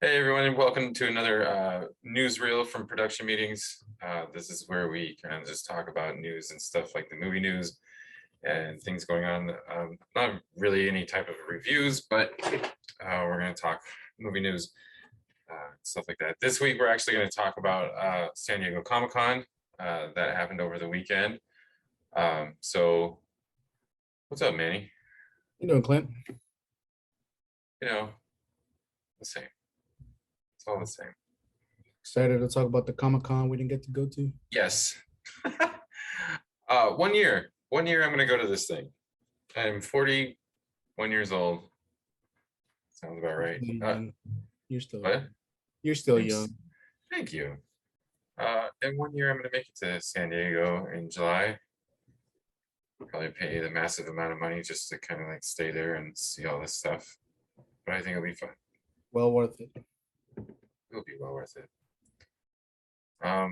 Hey everyone, and welcome to another newsreel from Production Meetings. This is where we kind of just talk about news and stuff like the movie news and things going on. Not really any type of reviews, but we're going to talk movie news, stuff like that. This week, we're actually going to talk about San Diego Comic-Con that happened over the weekend. So, what's up, Manny? You doing, Clint? You know, the same. It's all the same. Excited to talk about the Comic-Con we didn't get to go to? Yes. 1 year I'm going to go to this thing. I'm 41 years old. Sounds about right. You're still What? You're still Thanks. young. Thank you. And 1 year I'm going to make it to San Diego in July. Probably pay the massive amount of money just to kind of like stay there and see all this stuff. But I think it'll be fun. Well worth it. It'll be well worth it. What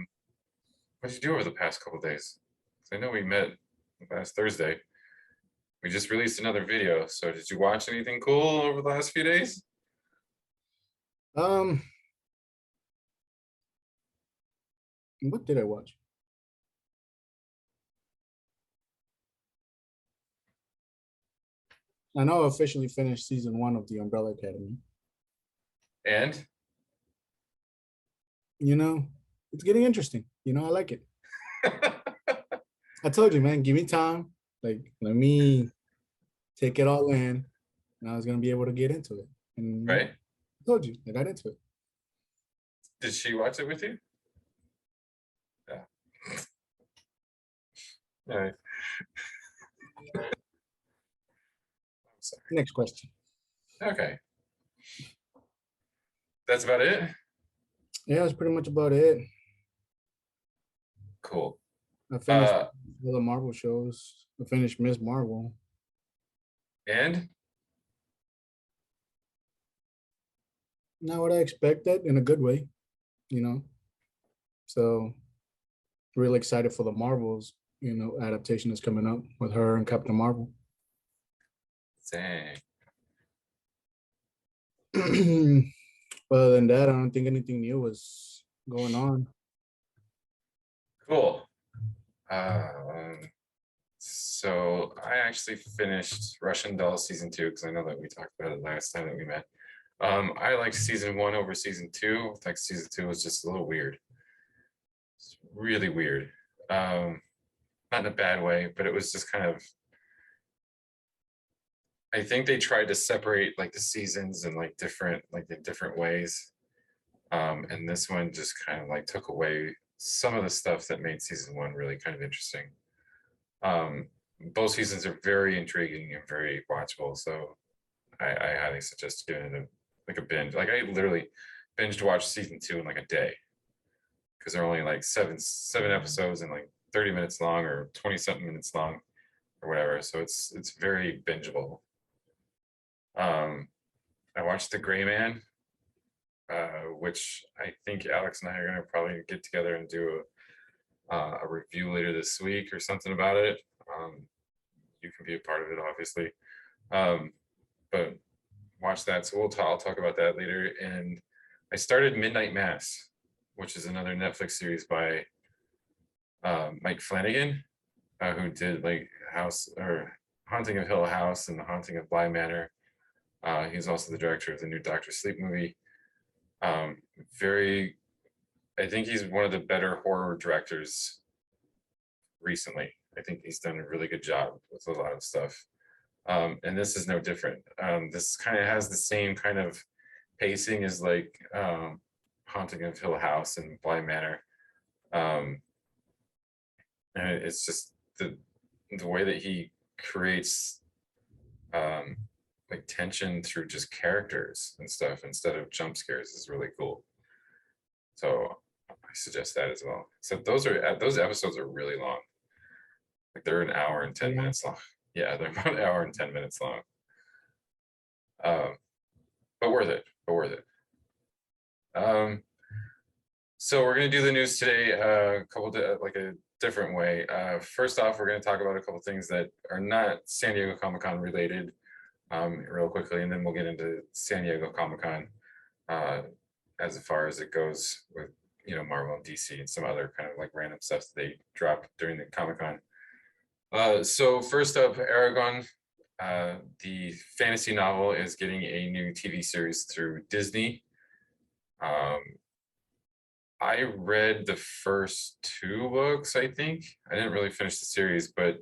did you do over the past couple days? 'Cause I know we met last Thursday. We just released another video. So did you watch anything cool over the last few days? What did I watch? I know I officially finished season 1 of The Umbrella Academy. And It's getting interesting. I like it. I told you, man, give me time. Like, let me take it all in, and I was gonna be able to get into it. And right? I told you, I got into it. Did she watch it with you? Yeah. All right. I'm sorry. Next question. Okay. That's about it? Yeah, that's pretty much about it. Cool. I finished all the Marvel shows. I finished Ms. Marvel. And Not what I expected, in a good way, So really excited for the Marvels, adaptation that's coming up with her and Captain Marvel. dang. Other than that, I don't think anything new was going on. Cool. So I actually finished Russian Doll season 2 because I know that we talked about it last time that we met. I liked season 1 over season 2. I think season 2 was just a little weird. It's really weird. Not in a bad way, but it was just kind of. I think they tried to separate like the seasons in like in different ways. And this one just kind of like took away some of the stuff that made season 1 really kind of interesting. Both seasons are very intriguing and very watchable, so I highly suggest giving it a binge. Like I literally binged watched season 2 in like a day because they're only like seven episodes and like 30 minutes long or 20 something minutes long or whatever. So it's very bingeable. I watched The Gray Man, which I think Alex and I are gonna probably get together and do a review later this week or something about it. You can be a part of it, obviously, but watch that. So I'll talk about that later. And I started Midnight Mass, which is another Netflix series by Mike Flanagan, who did like Haunting of Hill House and The Haunting of Bly Manor. He's also the director of the new Doctor Sleep movie. I think he's one of the better horror directors recently. I think he's done a really good job with a lot of stuff. And this is no different. This kind of has the same kind of pacing as like Haunting of Hill House and Bly Manor. And it's just the way that he creates like tension through just characters and stuff instead of jump scares is really cool. So I suggest that as well. Except those episodes are really long. Like they're an hour and 10 minutes long. Yeah, they're about an hour and 10 minutes long. But worth it. So we're gonna do the news today like a different way. First off, we're gonna talk about a couple things that are not San Diego Comic-Con related, real quickly, and then we'll get into San Diego Comic-Con. uh, as far as it goes with Marvel and DC and some other kind of like random stuff that they dropped during the Comic-Con. So first up, Aragon, the fantasy novel is getting a new TV series through Disney. I read the first two books, I think. I didn't really finish the series, but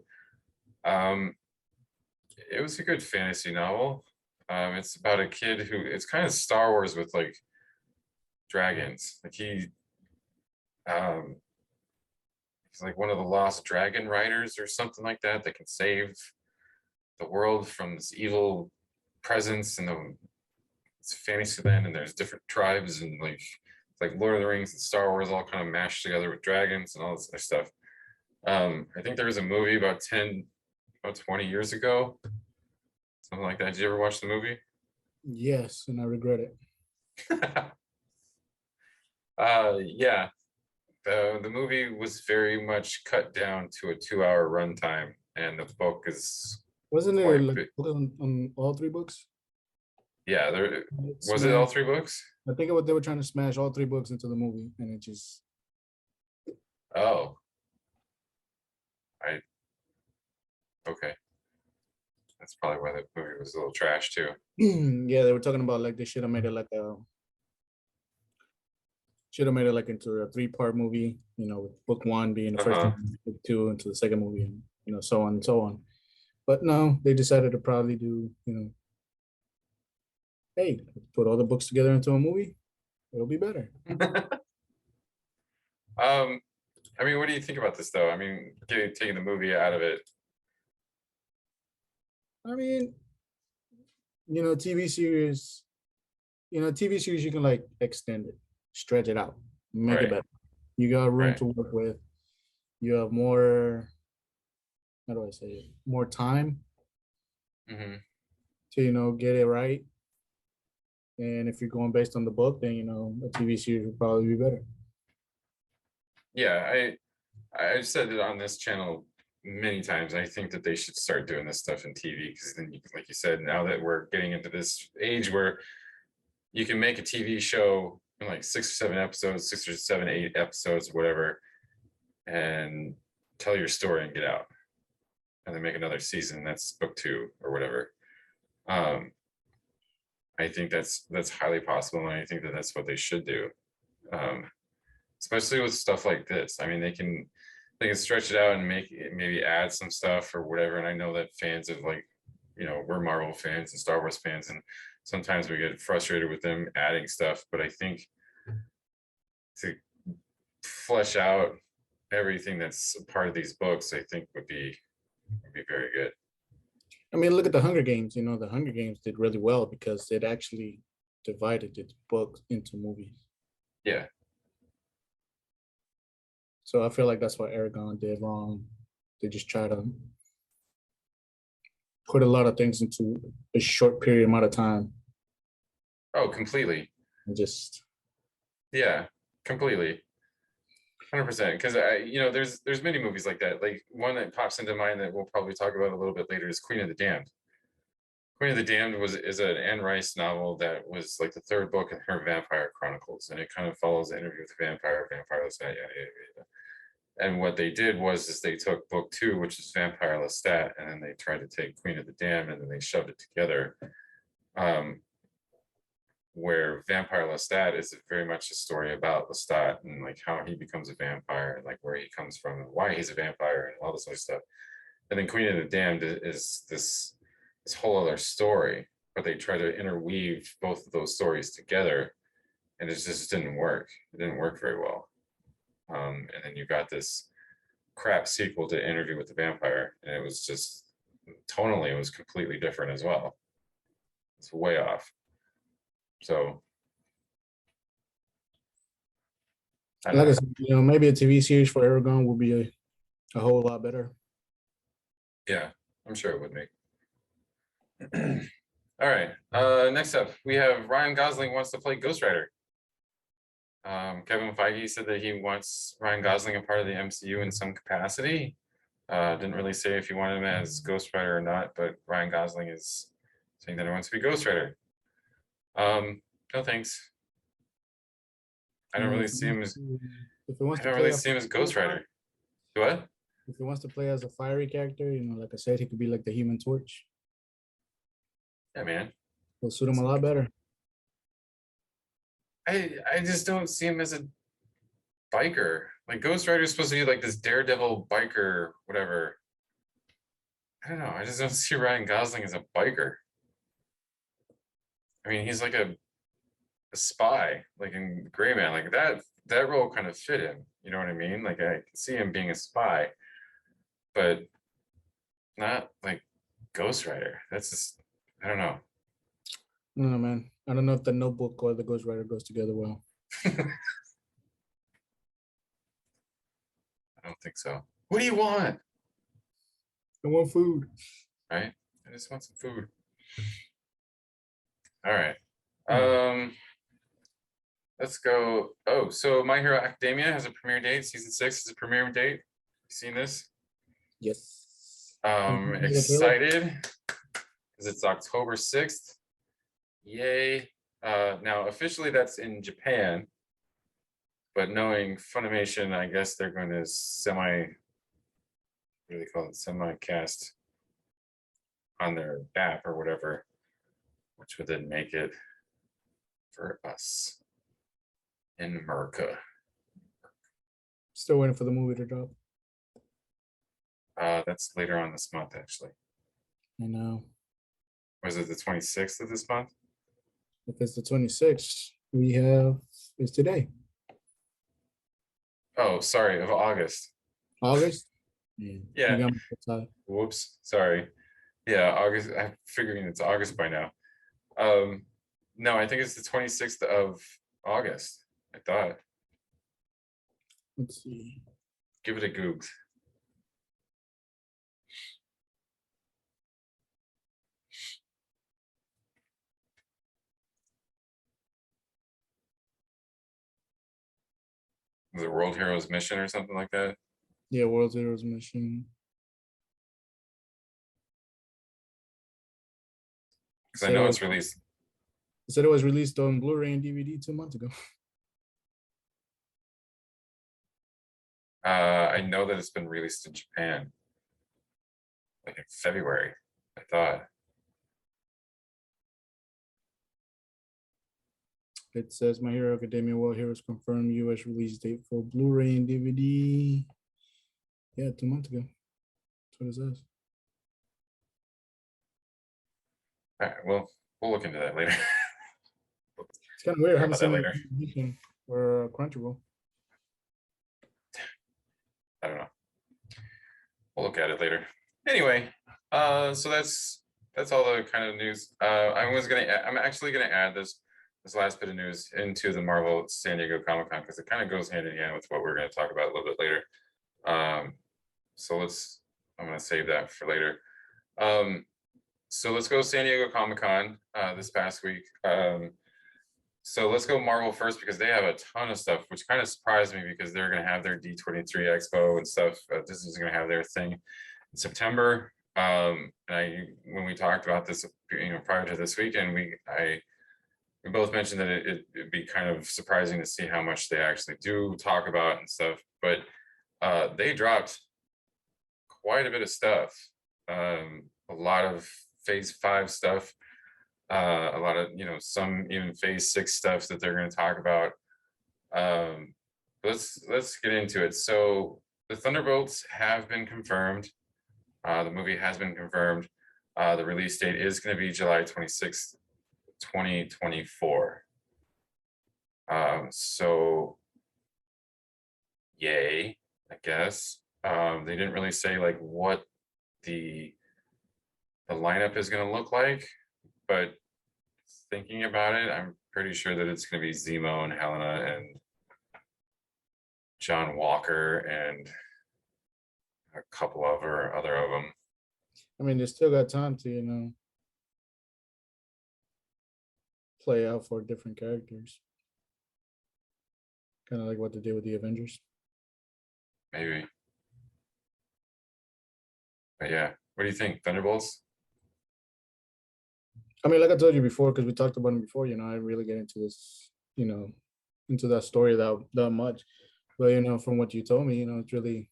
it was a good fantasy novel. It's about a kid who, it's kind of Star Wars with like dragons. Like he's like one of the lost dragon riders or something like that that can save the world from this evil presence, and it's fantasy land, and there's different tribes, and like Lord of the Rings and Star Wars all kind of mashed together with dragons and all this other stuff. I think there was a movie about 20 years ago, something like that. Did you ever watch the movie? Yes, and I regret it. Yeah, the movie was very much cut down to a 2-hour runtime, and the book is Wasn't it quite like big. on all three books? Yeah, there was it all Smash. 3 books? I think what they were trying to smash all three books into the movie, and it just Oh, I okay. That's probably why the movie was a little trash too. yeah, they were talking about like they should have made it like into a 3-part movie, with book one being the first Uh-huh. one, book two into the second movie, and so on and so on. But no, they decided to probably do, hey, put all the books together into a movie. It'll be better. I mean, what do you think about this though? I mean, taking the movie out of it. I mean, TV series, TV series you can like extend it, stretch it out, make it Right, better. You got room right. to work with. You have more, how do I say it? More time Hmm. to, get it right. And if you're going based on the book, then a TV series would probably be better. Yeah, I've said it on this channel many times. I think that they should start doing this stuff in TV, because then like you said, now that we're getting into this age where you can make a TV show in like 6 or 7 episodes, 6 or 7, 8 episodes, whatever, and tell your story and get out, and then make another season. That's book 2 or whatever. Um, I think that's highly possible, and I think that that's what they should do, um, especially with stuff like this. I mean, they can stretch it out and make it, maybe add some stuff or whatever. And I know that fans of like, we're Marvel fans and Star Wars fans, and sometimes we get frustrated with them adding stuff. But I think to flesh out everything that's a part of these books, I think would be very good. I mean, look at the Hunger Games. The Hunger Games did really well because it actually divided its book into movies. Yeah. So I feel like that's what Aragon did wrong. They just try to put a lot of things into a short period amount of time Oh, completely. and just Yeah, completely. 100%. Because there's many movies like that. Like one that pops into mind that we'll probably talk about a little bit later is Queen of the Damned. Queen of the Damned is an Anne Rice novel that was like the third book in her Vampire Chronicles, and it kind of follows the interview with the vampire, Lestat, yada, yada, yada. And what they did was they took book 2, which is Vampire Lestat, and then they tried to take Queen of the Damned, and then they shoved it together. Where Vampire Lestat is very much a story about Lestat and like how he becomes a vampire and like where he comes from and why he's a vampire and all this other stuff. And then Queen of the Damned is this whole other story, but they try to interweave both of those stories together, and it just didn't work. It didn't work very well. And then you got this crap sequel to Interview with the Vampire, and it was just tonally, it was completely different as well. It's way off. So I don't like I know. said, maybe a TV series for Aragon would be a whole lot better. Yeah, I'm sure it would make. All right. Next up, we have Ryan Gosling wants to play Ghost Rider. Kevin Feige said that he wants Ryan Gosling a part of the MCU in some capacity. Didn't really say if he wanted him as Ghost Rider or not, but Ryan Gosling is saying that he wants to be Ghost Rider. No thanks. I You don't know, really see him as if it wants I to don't play really a see him as fiery Ghost part, Rider. What? if he wants to play as a fiery character, like I said, he could be like the Human Torch. Yeah, man. Will suit him a lot better. I just don't see him as a biker. Like Ghost Rider is supposed to be like this daredevil biker, whatever. I don't know. I just don't see Ryan Gosling as a biker. I mean, he's like a spy, like in Gray Man, like that role kind of fit him. You know what I mean? Like I can see him being a spy, but not like Ghost Rider. That's just I don't know. I don't know, man. I don't know if the Notebook or the Ghost Rider goes together well. I don't think so. What do you want? I want food. Right? I just want some food. All right. Hmm. Let's go. Oh, so My Hero Academia has a premiere date. Season 6 is a premiere date. You seen this? Yes. Did you see the trailer? Excited because it's October 6th. Yay. Now, officially, that's in Japan, but knowing Funimation, I guess they're going to what do they call it? Semi-cast on their app or whatever, which would then make it for us in America. Still waiting for the movie to drop. That's later on this month, actually. I know. Was it the 26th of this month? If it's the 26th, it's today. Oh, sorry, of August. August? Yeah. Yeah. You got me upset. Whoops. Sorry. Yeah, August. I'm figuring it's August by now. No, I think it's the 26th of August. I thought. Let's see. Give it a Google. Was it World Heroes Mission or something like that? Yeah, World Zero's Mission. Because I know it's released. It said it was released on Blu-ray and DVD 2 months ago. I know that it's been released in Japan, like in February. I thought. It says My Hero Academia World Heroes confirmed US release date for Blu-ray and DVD. Yeah, 2 months ago. That's what it says. All right, well, we'll look into that later. It's kind of weird. I haven't About seen that it later. in or Crunchyroll. I don't know. We'll look at it later. Anyway, so that's all the kind of news. I'm actually gonna add this last bit of news into the Marvel San Diego Comic-Con because it kind of goes hand in hand with what we're going to talk about a little bit later. So I'm gonna save that for later. So let's go San Diego Comic-Con this past week. So let's go Marvel first because they have a ton of stuff, which kind of surprised me because they're going to have their D23 Expo and stuff. Disney's going to have their thing in September. And when we talked about this, prior to this weekend, we both mentioned that it'd be kind of surprising to see how much they actually do talk about and stuff. But they dropped quite a bit of stuff. A lot of Phase 5 stuff. A lot of some even Phase 6 stuff that they're going to talk about. Let's get into it. So the Thunderbolts have been confirmed. The movie has been confirmed. The release date is going to be July 26th, 2024. So yay, I guess. They didn't really say like what the lineup is going to look like, but thinking about it, I'm pretty sure that it's going to be Zemo and Helena and John Walker and a couple of other of them. I mean, they still got time to, play out for different characters. Kind of like what they did with the Avengers. Maybe. But yeah, what do you think? Thunderbolts? I mean, like I told you before, because we talked about it before, I really get into this, into that story that much. But from what you told me, it's really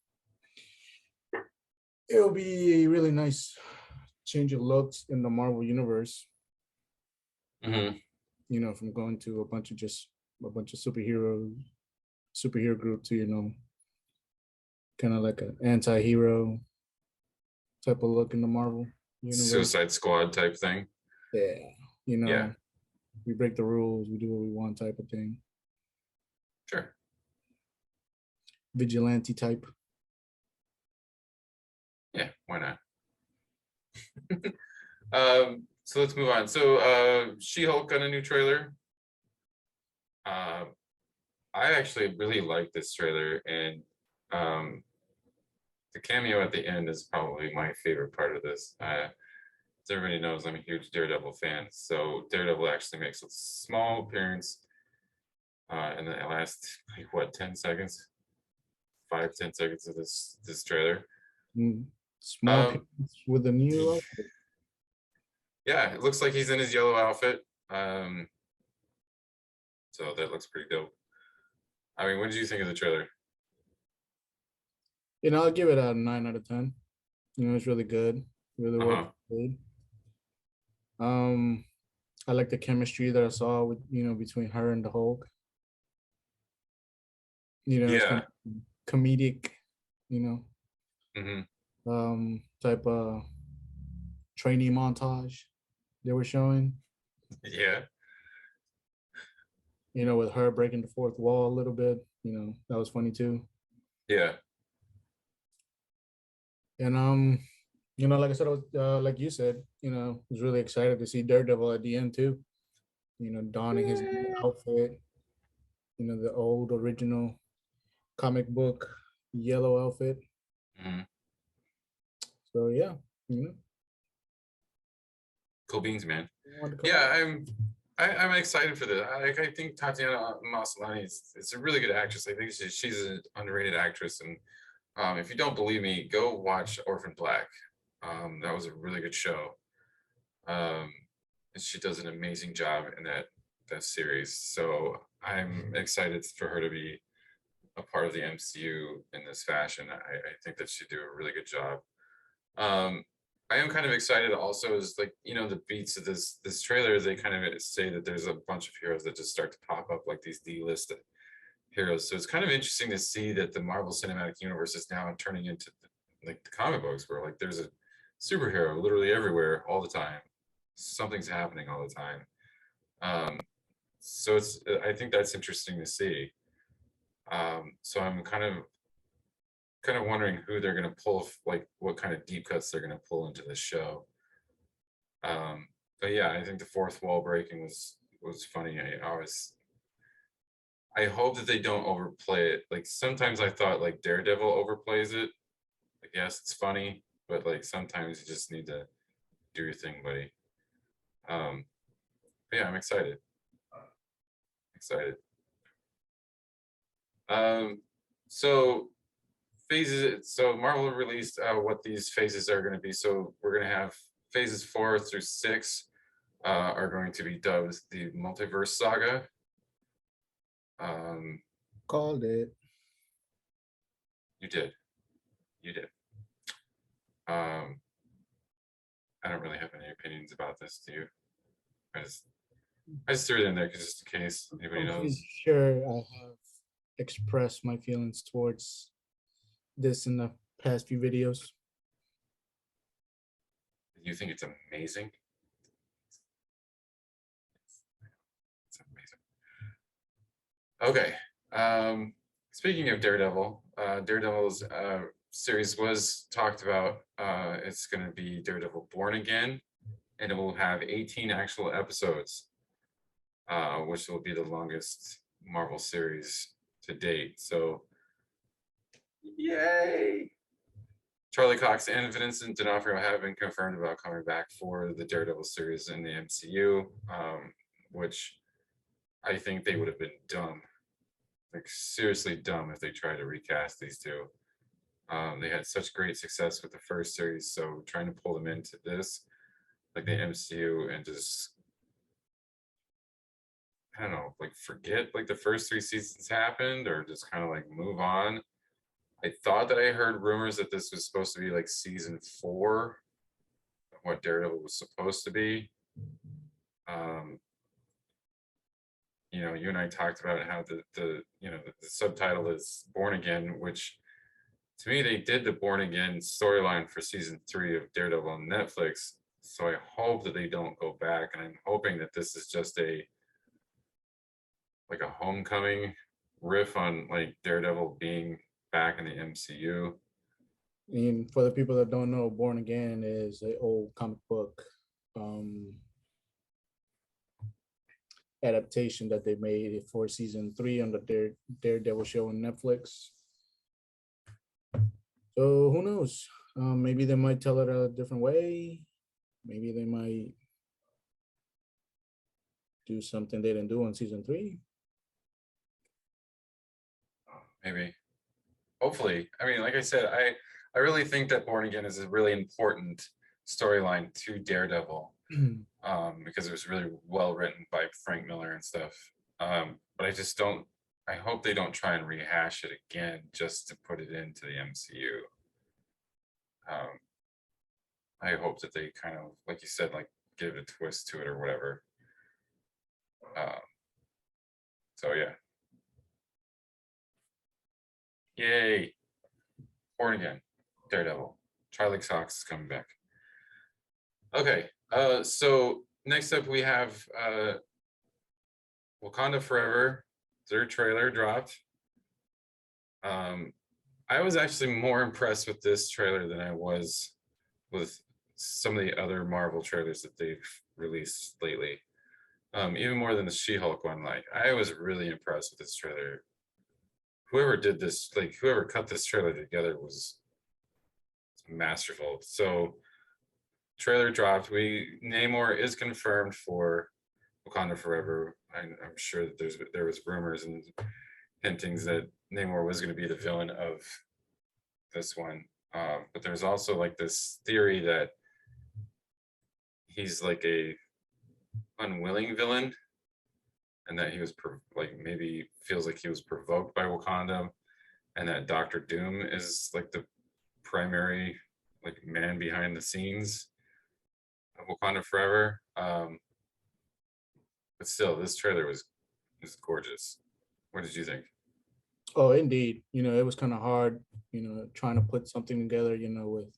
it'll be a really nice change of looks in the Marvel universe. Mhm. From going to a bunch of superhero group to kind of like an anti-hero type of look in the Marvel universe. Suicide Squad type thing. Yeah, you Yeah, know, we break the rules, we do what we want type of thing. sure. Vigilante type. Yeah, why not? So let's move on. So She-Hulk got a new trailer. Uh, I actually really like this trailer, and um, the cameo at the end is probably my favorite part of this. As everybody knows, I'm a huge Daredevil fan, so Daredevil actually makes a small appearance in the last, like, what, 10 seconds, 5-10 seconds of this trailer. Small Um, pieces with a new outfit. yeah, it looks like he's in his yellow outfit. So that looks pretty dope. I mean, what did you think of the trailer? I'll give it a 9 out of 10. It's really good, really well Uh-huh. played. Um, I like the chemistry that I saw with between her and the Hulk. It's kind Yeah. of comedic, you know, Hmm. type of training montage they were showing. Yeah. With her breaking the fourth wall a little bit. That was funny too. Yeah. And like I said, I was like you said, was really excited to see Daredevil at the end too. Donning his outfit. The old original comic book yellow outfit. Hmm. So yeah, you know, Cool beans, man. I wanted to come Yeah, out. I'm excited for this. I think Tatiana Maslany is a really good actress. I think she's an underrated actress, and if you don't believe me, go watch Orphan Black. That was a really good show. Um, and she does an amazing job in that series. So I'm excited for her to be a part of the MCU in this fashion. I think that she'd do a really good job. Um, I am kind of excited also is, like, the beats of this trailer, they kind of say that there's a bunch of heroes that just start to pop up, like these D-list heroes. So it's kind of interesting to see that the Marvel Cinematic Universe is now turning into like the comic books, where like there's a superhero literally everywhere all the time. Something's happening all the time. Um, so I think that's interesting to see. So I'm kind of wondering who they're going to pull, like what kind of deep cuts they're going to pull into this show. Um, but yeah, I think the fourth wall breaking was funny. I hope that they don't overplay it. Like sometimes I thought like Daredevil overplays it. Like, yes, it's funny, but like sometimes you just need to do your thing, buddy. Um, but yeah, I'm excited. Excited. Um, so phases. So Marvel released what these phases are going to be. So we're going to have phases 4 through 6 are going to be dubbed the Multiverse Saga. Um, Called it. you did, you did. Um, I don't really have any opinions about this. Do you? I just, I just threw it in there just in case anybody I'm pretty knows. sure I have expressed my feelings towards this in the past few videos. You think it's amazing? It's amazing. Okay. Speaking of Daredevil, Daredevil's series was talked about. It's going to be Daredevil Born Again, and it will have 18 actual episodes, which will be the longest Marvel series to date. So, yay! Charlie Cox and Vincent D'Onofrio have been confirmed about coming back for the Daredevil series in the MCU, which I think they would have been dumb, like seriously dumb, if they tried to recast these two. They had such great success with the first series, so trying to pull them into this, like the MCU, and just I don't know, like forget like the first three seasons happened or just kind of like move on. I thought that I heard rumors that this was supposed to be like season four of what Daredevil was supposed to be. Um, you and I talked about how the subtitle is Born Again, which to me they did the Born Again storyline for season three of Daredevil on Netflix. So I hope that they don't go back, and I'm hoping that this is just a like a homecoming riff on like Daredevil being back in the MCU. And for the people that don't know, Born Again is an old comic book um, adaptation that they made for season 3 on the Daredevil show on Netflix. So who knows? Maybe they might tell it a different way. Maybe they might do something they didn't do on season 3. Maybe, hopefully. I mean, like I said, I really think that Born Again is a really important storyline to Daredevil, because it was really well written by Frank Miller and stuff. But I just don't. I hope they don't try and rehash it again just to put it into the MCU. Um, I hope that they kind of, like you said, like give a twist to it or whatever. Um, so yeah, yay! Born Again, Daredevil, Charlie Cox is coming back. Okay, so next up we have Wakanda Forever. Their trailer dropped. I was actually more impressed with this trailer than I was with some of the other Marvel trailers that they've released lately. Even more than the She-Hulk one. Like, I was really impressed with this trailer. Whoever did this, like whoever cut this trailer together was masterful. So trailer dropped. Namor is confirmed for Wakanda Forever. I'm sure that there was rumors and hintings that Namor was going to be the villain of this one. But there's also like this theory that he's like a unwilling villain, and that he was like maybe feels like he was provoked by Wakanda, and that Doctor Doom is like the primary like man behind the scenes of Wakanda Forever. But still, this trailer was gorgeous. What did you think? Oh, indeed. It was kind of hard, trying to put something together, with,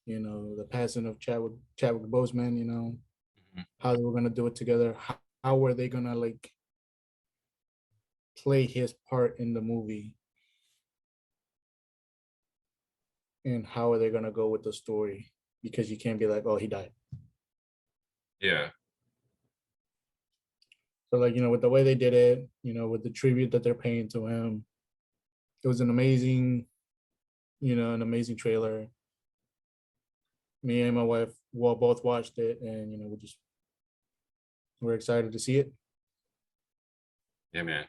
the passing of Chadwick Boseman, Mhm. how they were gonna do it together. How were they gonna like play his part in the movie, and how are they gonna go with the story? Because you can't be like, oh, he died. Yeah, So like, with the way they did it, with the tribute that they're paying to him, it was an amazing trailer. Me and my wife both watched it, and we're excited to see it. yeah, man.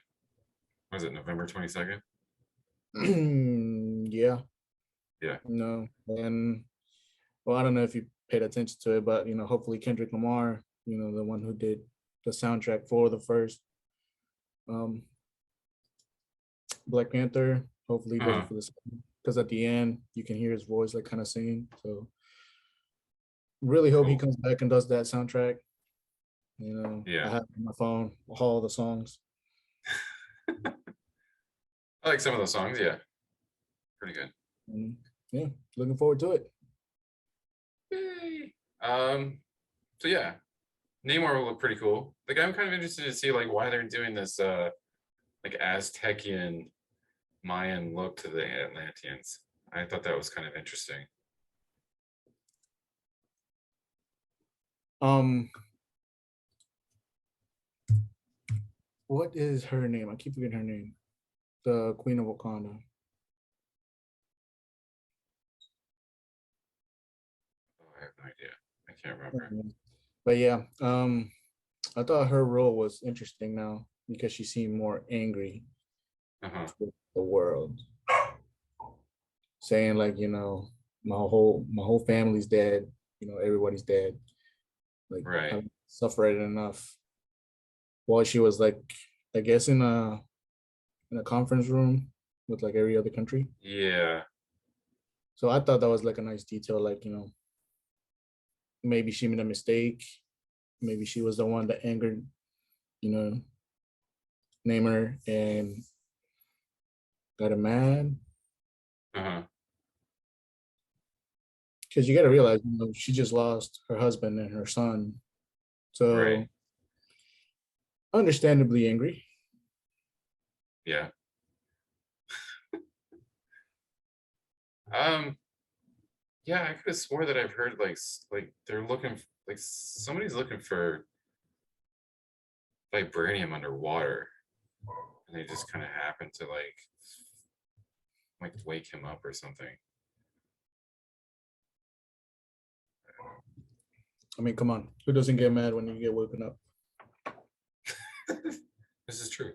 Was it November 22nd? Yeah, Yeah. no, and well, I don't know if you paid attention to it, but hopefully Kendrick Lamar, the one who did the soundtrack for the first um Black Panther, hopefully he does Uh-huh. it for this, because at the end you can hear his voice like kind of singing. So really hope he Cool. comes back and does that soundtrack. I Yeah. have on my phone all the songs. I like some of those songs. Yeah, pretty good. And yeah, looking forward to it. Yay. So yeah, Namor will look pretty cool. Like I'm kind of interested to see like why they're doing this like Aztecian Mayan look to the Atlanteans. I thought that was kind of interesting. Um, what is her name? I keep forgetting her name. The Queen of Wakanda. Oh, I have no idea. I can't remember. But yeah, I thought her role was interesting now because she seemed more angry Uh-huh. with the world, saying like, my whole family's dead, everybody's dead. Like Right. I've suffered enough. while she was like, I guess in a conference room with like every other country. Yeah. So I thought that was like a nice detail, like, maybe she made a mistake. Maybe she was the one that angered, you know, Neymar and got him mad. Uh-huh. Because you got to realize, she just lost her husband and her son. Right. So understandably angry. Yeah. Um, yeah, I could have swore that I've heard like they're looking like somebody's looking for vibranium underwater, and they just kind of happen to like wake him up or something. I mean, come on. Who doesn't get mad when you get woken up? This is true.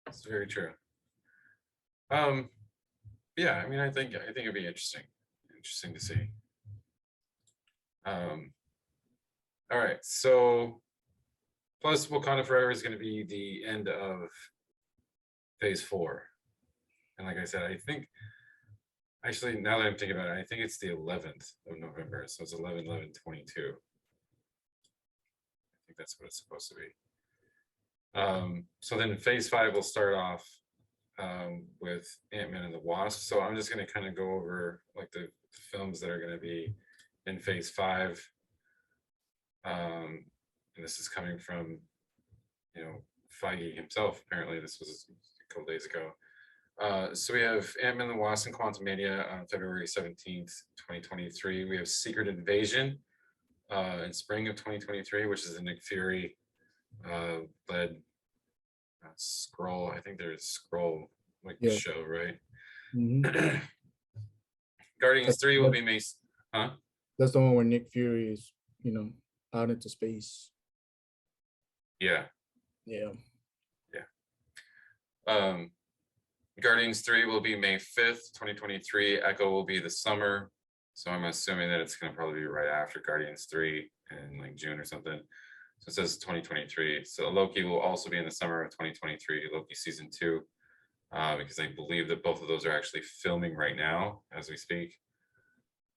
It's very true. Um, yeah, I mean, I think it'd be interesting to see. Um, all right, so plus Wakanda Forever is going to be the end of Phase 4, and like I said, I think actually now that I'm thinking about it, I think it's the 11th of November, so it's 11/11/22. I think that's what it's supposed to be. So then Phase 5 will start off with Ant-Man and the Wasp. So I'm just going to kind of go over like the films that are going to be in Phase 5. And this is coming from, Feige himself. Apparently, this was a couple days ago. So we have Ant-Man and the Wasp and Quantumania on February 17th, 2023. We have Secret Invasion in spring of 2023, which is a Nick Fury led Scroll. I think there's Scroll like Yeah. show, right? Mhm. Guardians 3 will be May. Huh? That's the one where Nick Fury is, out into space. Yeah. Yeah. Guardians 3 will be May 5th, 2023. Echo will be the summer. So I'm assuming that it's going to probably be right after Guardians 3 in like June or something. So it says 2023. So Loki will also be in the summer of 2023, Loki season 2, because I believe that both of those are actually filming right now as we speak.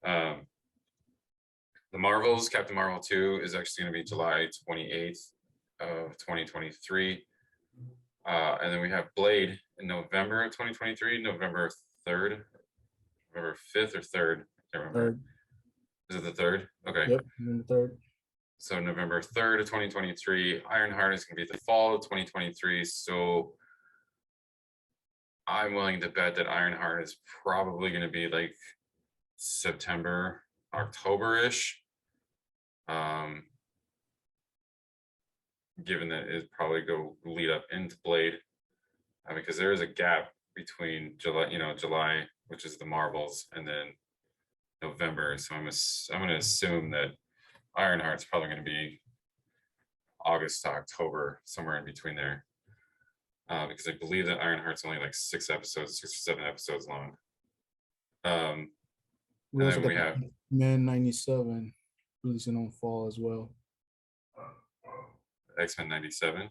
The Marvels, Captain Marvel 2 is actually going to be July 28th of 2023. And then we have Blade in November of 2023, November 3rd, November 5th or 3rd. I can't remember. Third. Is it the 3rd? Okay. Yep. Third. So November 3rd of 2023. Ironheart is going to be the fall of 2023. So I'm willing to bet that Ironheart is probably going to be like September, October-ish. Given that it probably go lead up into Blade, because there is a gap between July, which is the Marvels, and then November. So I'm going to assume that Ironheart's probably going to be August to October, somewhere in between there, because I believe that Ironheart's only like 6 or 7 episodes long. We and also then we got have Man 97 releasing on fall as well. X-Men 97.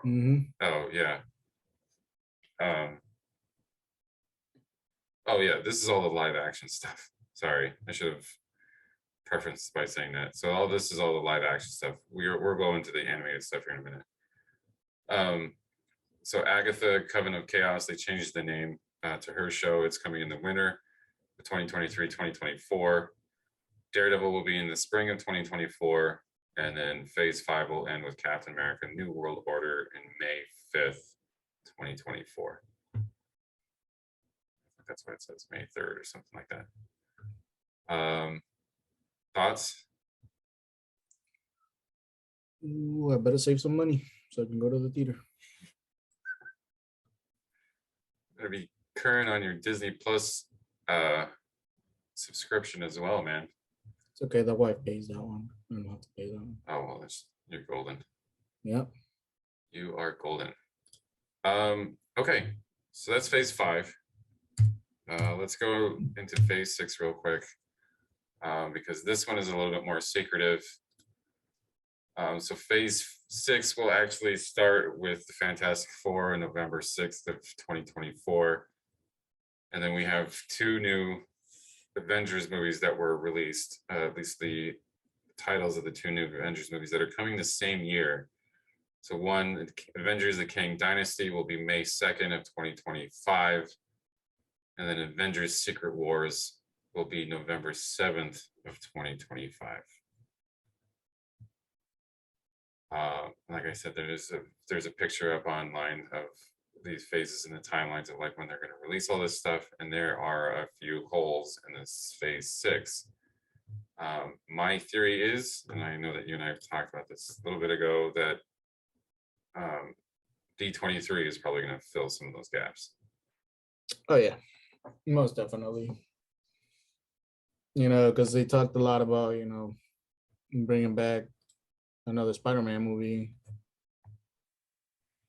Mm-hmm. Oh yeah. Oh yeah, this is all the live action stuff. Sorry, I should have prefaced by saying that. So all this is all the live action stuff. We're going to the animated stuff here in a minute. So Agatha, Coven of Chaos, they changed the name to her show. It's coming in the winter of 2023-2024. Daredevil will be in the spring of 2024. And then Phase 5 will end with Captain America New World Order in May 5th, 2024. That's what it says, May 3rd or something like that. Thoughts? Ooh, I better save some money so I can go to the theater. Better be current on your Disney Plus subscription as well, man. It's okay. The wife pays that one. I don't have to pay that one. Oh well, you're golden. Yep. You are golden. Okay, so that's Phase 5. Let's go into Phase 6 real quick, because this one is a little bit more secretive. So phase 6 will actually start with the Fantastic Four on November 6th of 2024. And then we have 2 new Avengers movies that were released, at least the titles of the 2 new Avengers movies that are coming the same year. So one, Avengers: The Kang Dynasty, will be May 2nd of 2025. And then Avengers: Secret Wars will be November 7th of 2025. Like I said, there's a picture up online of these phases and the timelines of like when they're going to release all this stuff, and there are a few holes in this phase 6. My theory is, and I know that you and I have talked about this a little bit ago, that D23 is probably going to fill some of those gaps. Oh yeah, most definitely. You know, because they talked a lot about, you know, bringing back another Spider-Man movie,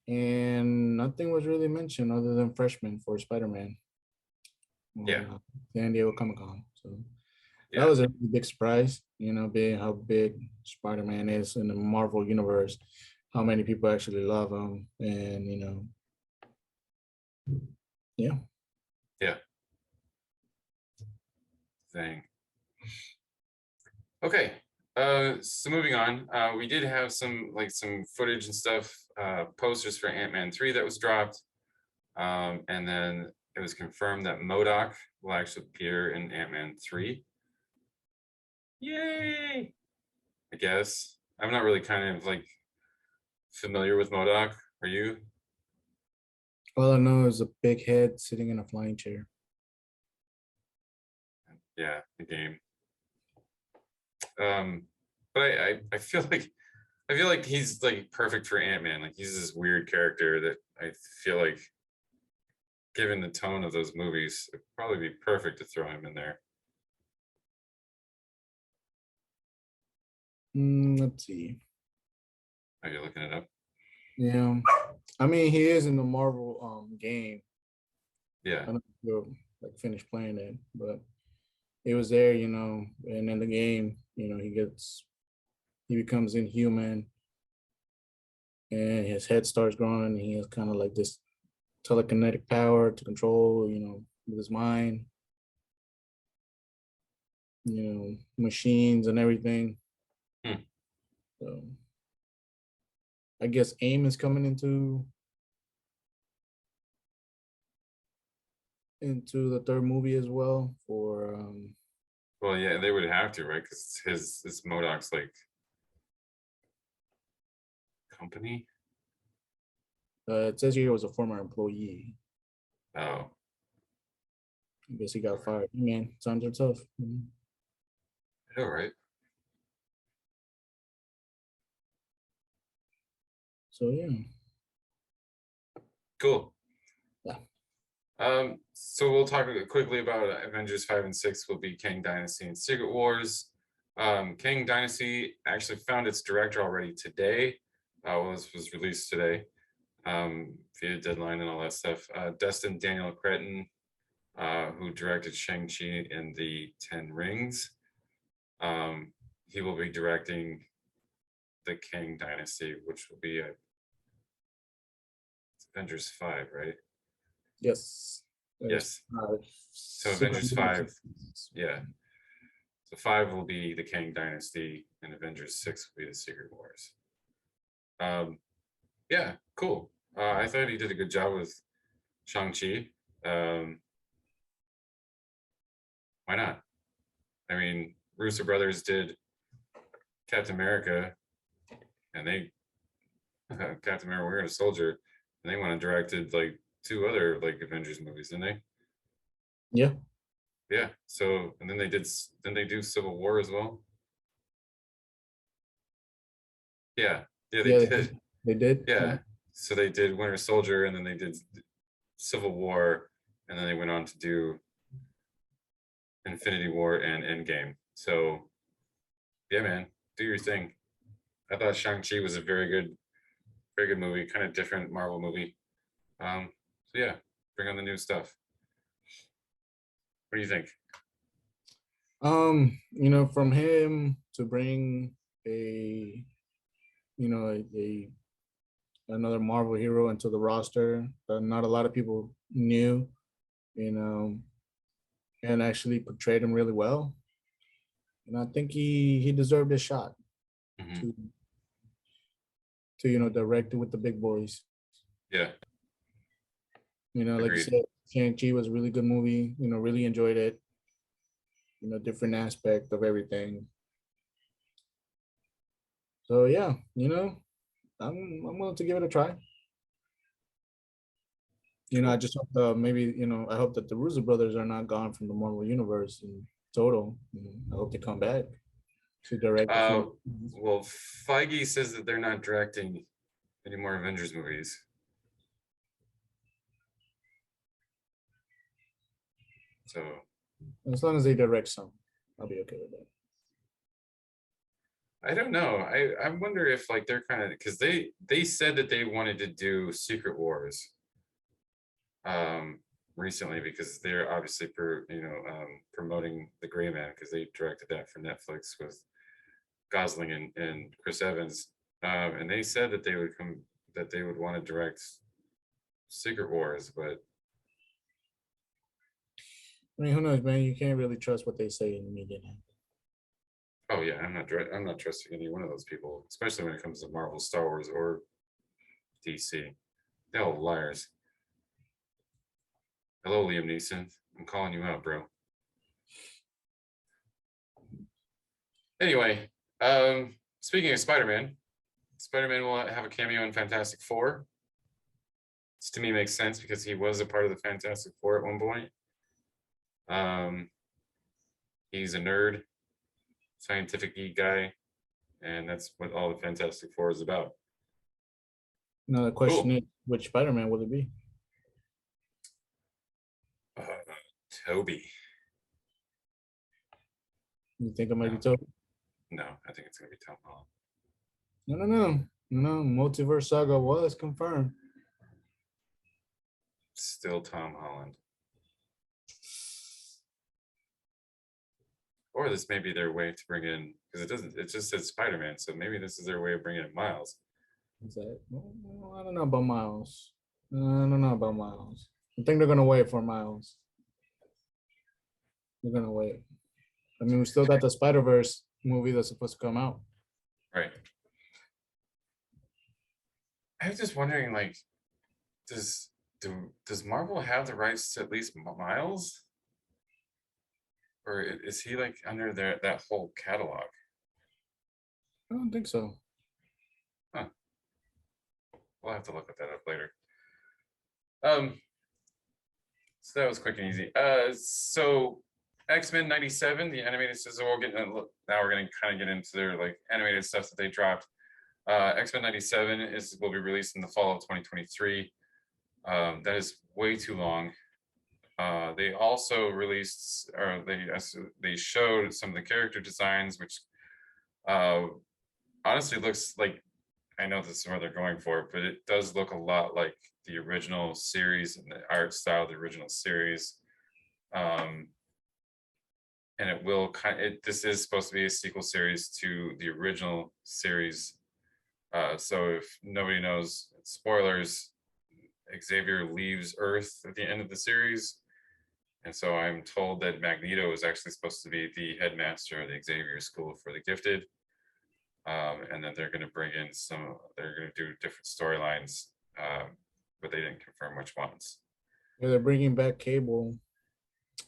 and nothing was really mentioned other than Freshman for Spider-Man. Yeah. San Diego Comic-Con. So Yeah. that was a really big surprise, you know, being how big Spider-Man is in the Marvel universe, how many people actually love him, and you know, yeah. Yeah. Thing. Okay. So moving on, we did have some footage and stuff, posters for Ant-Man 3 that was dropped. And then it was confirmed that MODOK will actually appear in Ant-Man 3. Yay! I guess. I'm not really kind of like familiar with MODOK. Are you? All I know is a big head sitting in a flying chair. Yeah, the game. But I feel like he's like perfect for Ant-Man. Like he's this weird character that I feel like, given the tone of those movies, it'd probably be perfect to throw him in there. Let's see. Are you looking it up? Yeah, I mean, he is in the Marvel game. Yeah. I don't know if you'll like finish playing it, but it was there, you know, and in the game, you know, he becomes inhuman, and his head starts growing, and he has kind of like this telekinetic power to control, you know, with his mind, you know, machines and everything. Hmm. So I guess AIM is coming into the third movie as well for Well, yeah, they would have to, right? Because his MODOK's like company. it says here he was a former employee. Oh, I guess he got fired. Man, times are tough. all right. So yeah. Cool. Yeah. So we'll talk quickly about Avengers 5 and 6 will be Kang Dynasty and Secret Wars. Kang Dynasty actually found its director already today. Well, this was released today via deadline and all that stuff. Destin Daniel Cretton, who directed Shang-Chi and the Ten Rings. He will be directing the Kang Dynasty, which will be Avengers 5, right? Yes. Yes. So Avengers 5, yeah. So 5 will be the Kang Dynasty, and Avengers 6 will be the Secret Wars. Yeah, cool. I thought he did a good job with Shang-Chi. Why not? I mean, Russo brothers did Captain America, and they Captain America, We're a Soldier, and they went and directed like 2 other like Avengers movies, didn't they? Yeah. Yeah. So and then they do Civil War as well. Yeah. Yeah, they Yeah, did. they did. Yeah. So they did Winter Soldier, and then they did Civil War, and then they went on to do Infinity War and Endgame. So yeah, man, do your thing. I thought Shang-Chi was a very good movie, kind of different Marvel movie. So yeah, bring on the new stuff. What do you think? You know, from him to bring a another Marvel hero into the roster that not a lot of people knew, you know, and actually portrayed him really well. And I think he deserved a shot Mhm. to direct it with the big boys. Yeah, Like you agreed. said, Shang-Chi was a really good movie. Really enjoyed it. Different aspect of everything. So yeah, I'm willing to give it a try. I Cool. just hope maybe I hope that the Russo brothers are not gone from the Marvel universe in total. I hope they come back to direct a few Uh, more movies. well, Feige says that they're not directing any more Avengers movies. So As long as they direct some, I'll be okay with that. I don't know. I wonder if like they're kind of because they said that they wanted to do Secret Wars um recently because they're obviously promoting the Gray Man because they directed that for Netflix with Gosling and Chris Evans. And they said that they would want to direct Secret Wars, but I mean, who knows, man? You can't really trust what they say in the media now. oh yeah, I'm not trusting any one of those people, especially when it comes to Marvel, Star Wars, or DC. They're all liars. Hello, Liam Neeson. I'm calling you out, bro. Anyway, speaking of Spider-Man, Spider-Man will have a cameo in Fantastic Four. This to me makes sense because he was a part of the Fantastic Four at one point. Um, he's a nerd, scientific geek guy, and that's what all the Fantastic Four is about. Now the question Cool. is, which Spider-Man will it be? Uh, Toby. You think it might be No, Toby? no, I think it's gonna be Tom Holland. No, no, no, no. Multiverse Saga was confirmed. Still Tom Holland. Or this may be their way to bring in because it just says Spider-Man, so maybe this is their way of bringing in Miles. Is that? Well, I don't know about Miles. I don't know about Miles. I think they're gonna wait for Miles. They're gonna wait. I mean, we still got the Spider Verse movie that's supposed to come out. Right. I was just wondering, like, does does Marvel have the rights to at least Miles, or is he like under their that whole catalog? I don't think so. Huh. We'll have to look at that up later. Um, so that was quick and easy. So X-Men '97, the animated. So we'll get now we're gonna kind of get into their like animated stuff that they dropped. X-Men '97 will be released in the fall of 2023. That is way too long. They also released, or they showed some of the character designs, which uh, honestly looks like I know this is where they're going for it, but it does look a lot like the original series and the art style of the original series. Um, and it will this is supposed to be a sequel series to the original series. So if nobody knows, spoilers, Xavier leaves Earth at the end of the series. And so I'm told that Magneto is actually supposed to be the headmaster of the Xavier School for the Gifted. And then they're going to bring in they're going to do different storylines, but they didn't confirm which ones. Yeah, they're bringing back Cable,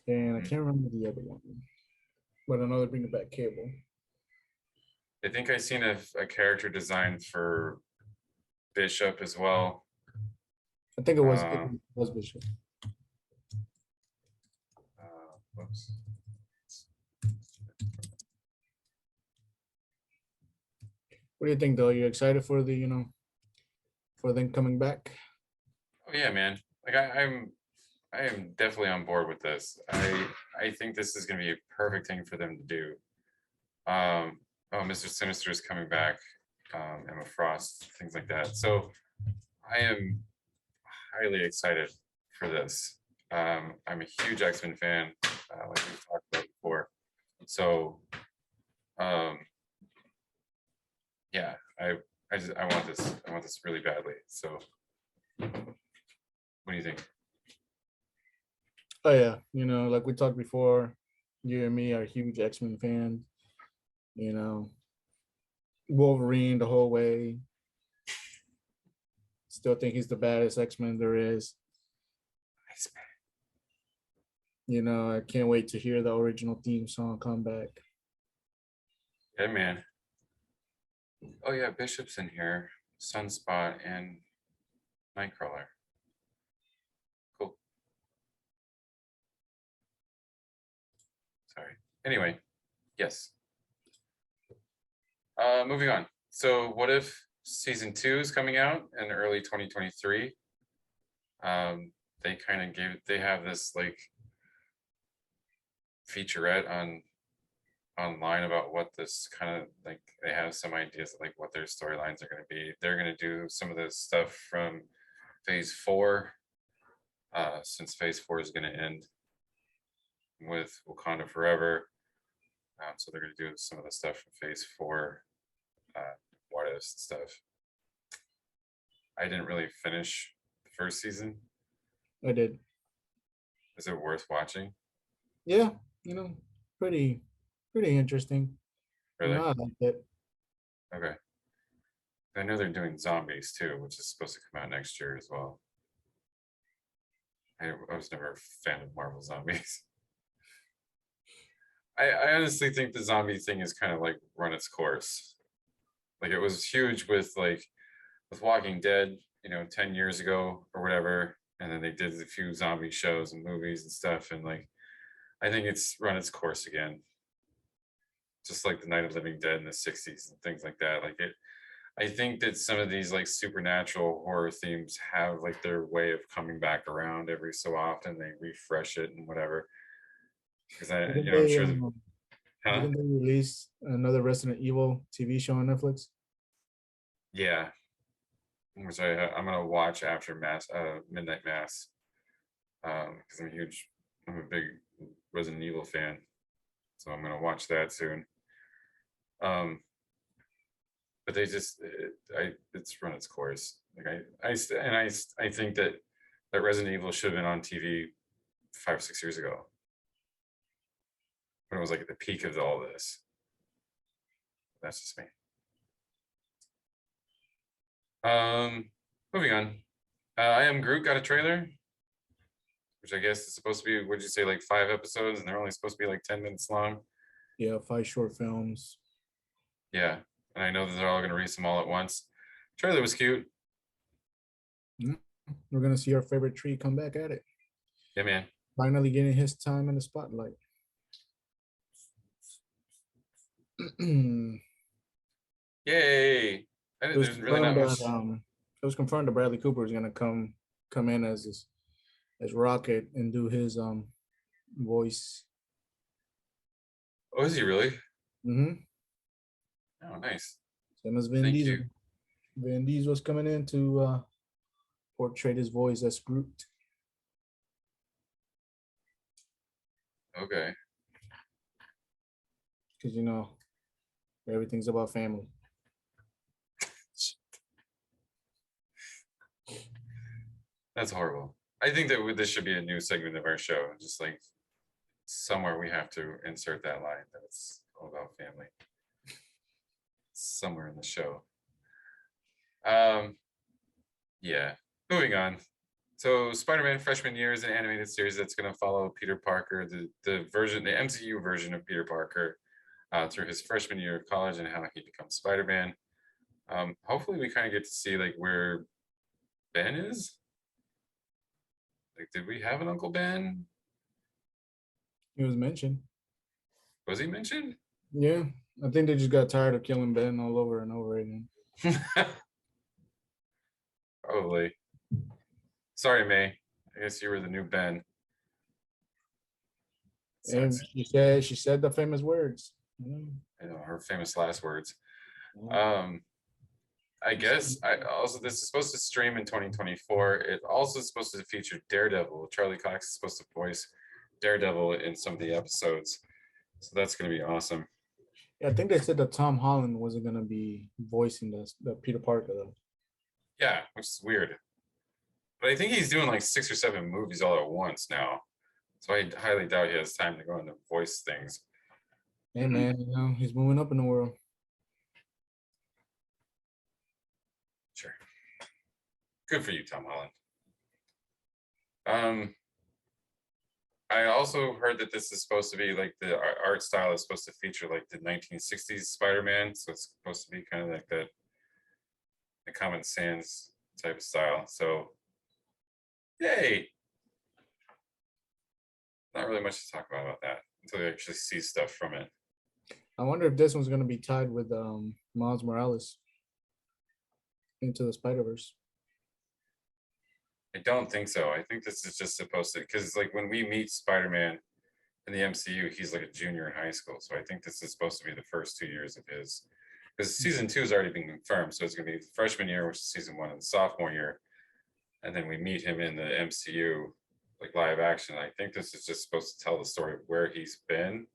and I can't remember the other one, but I know they're bringing back Cable. I think I seen a character design for Bishop as well. I think it was Bishop. Whoops. What do you think, though? You excited for for them coming back? Oh yeah, man. Like I am definitely on board with this. I think this is going to be a perfect thing for them to do. Oh, Mr. Sinister is coming back. Emma Frost, things like that. So I am highly excited for this. I'm a huge X-Men fan, like we've talked about before. So, yeah, I want this. I want this really badly. So, what do you think? Oh yeah, like we talked before, you and me are huge X-Men fans. You know, Wolverine the whole way. Still think he's the baddest X-Men there is. I can't wait to hear the original theme song come back. Yeah, man. Oh yeah, Bishop's in here, Sunspot, and Nightcrawler. Cool. Sorry. Anyway, yes. Moving on. So, what if season 2 is coming out in early 2023? They kind of they have this like featurette online about what this kind of like, they have some ideas of like what their storylines are going to be. They're going to do some of this stuff from phase 4, since phase 4 is going to end with Wakanda Forever. So they're going to do some of the stuff from phase 4, what if stuff. I didn't really finish the first season. I did. Is it worth watching? Yeah, pretty interesting. Really? I liked it. Okay. I know they're doing zombies too, which is supposed to come out next year as well. I was never a fan of Marvel zombies. I honestly think the zombie thing is kind of like run its course. Like it was huge with Walking Dead, 10 years ago or whatever. And then they did a few zombie shows and movies and stuff. And like, I think it's run its course again. Just like the Night of Living Dead in the 60s and things like that. Like I think that some of these like supernatural horror themes have like their way of coming back around every so often. They refresh it and whatever. Because I'm sure that, huh? Didn't they release another Resident Evil TV show on Netflix? Yeah, which I'm gonna watch after midnight mass, because I'm a big Resident Evil fan, so I'm gonna watch that soon. But they just it's run its course. Like I think that Resident Evil should have been on TV 5 or 6 years ago, when it was like at the peak of all this. That's just me. Moving on. I Am Groot got a trailer, which I guess is supposed to be, would you say, like 5 episodes, and they're only supposed to be like 10 minutes long. Yeah, 5 short films. Yeah, and I know that they're all going to release them all at once. Trailer was cute. We're gonna see our favorite tree come back at it. Yeah, man. Finally getting his time in the spotlight. Yay! There's really not much. It was confirmed that Bradley Cooper is gonna come in as Rocket and do his voice. Oh, is he really? Mm-hmm. Oh, nice. Same as Vin Thank Diesel. you. Vin Diesel was coming in to portray his voice as Groot. Okay. Because everything's about family. That's horrible. I think that this should be a new segment of our show. Just like somewhere we have to insert that line that it's all about family. Somewhere in the show. Yeah. Moving on. So Spider-Man Freshman Year is an animated series that's going to follow Peter Parker, the MCU version of Peter Parker, through his freshman year of college and how he becomes Spider-Man. Hopefully we kind of get to see like where Ben is. Like, did we have an Uncle Ben? He was mentioned. Was he mentioned? Yeah, I think they just got tired of killing Ben all over and over again. Probably. Sorry, May. I guess you were the new Ben. And she said the famous words. Her famous last words. I guess this is supposed to stream in 2024. It also is supposed to feature Daredevil. Charlie Cox is supposed to voice Daredevil in some of the episodes. So that's going to be awesome. Yeah, I think they said that Tom Holland wasn't gonna be voicing the Peter Parker though. Yeah, which is weird. But I think he's doing like 6 or 7 movies all at once now. So I highly doubt he has time to go into voice things. Hey man, he's moving up in the world. Sure. Good for you, Tom Holland. Um, I also heard that this is supposed to be like the art style is supposed to feature like the 1960s Spider-Man. So it's supposed to be kind of like the Common Sans type of style. So, yay! Not really much to talk about that until you actually see stuff from it. I wonder if this one's gonna be tied with Miles Morales into the Spider Verse. I don't think so. I think this is just supposed to, because like when we meet Spider-Man in the MCU, he's like a junior in high school. So I think this is supposed to be the first 2 years of his, because season 2 has already been confirmed. So it's going to be the freshman year, which is season 1, and sophomore year. And then we meet him in the MCU, like live action. I think this is just supposed to tell the story of where he's been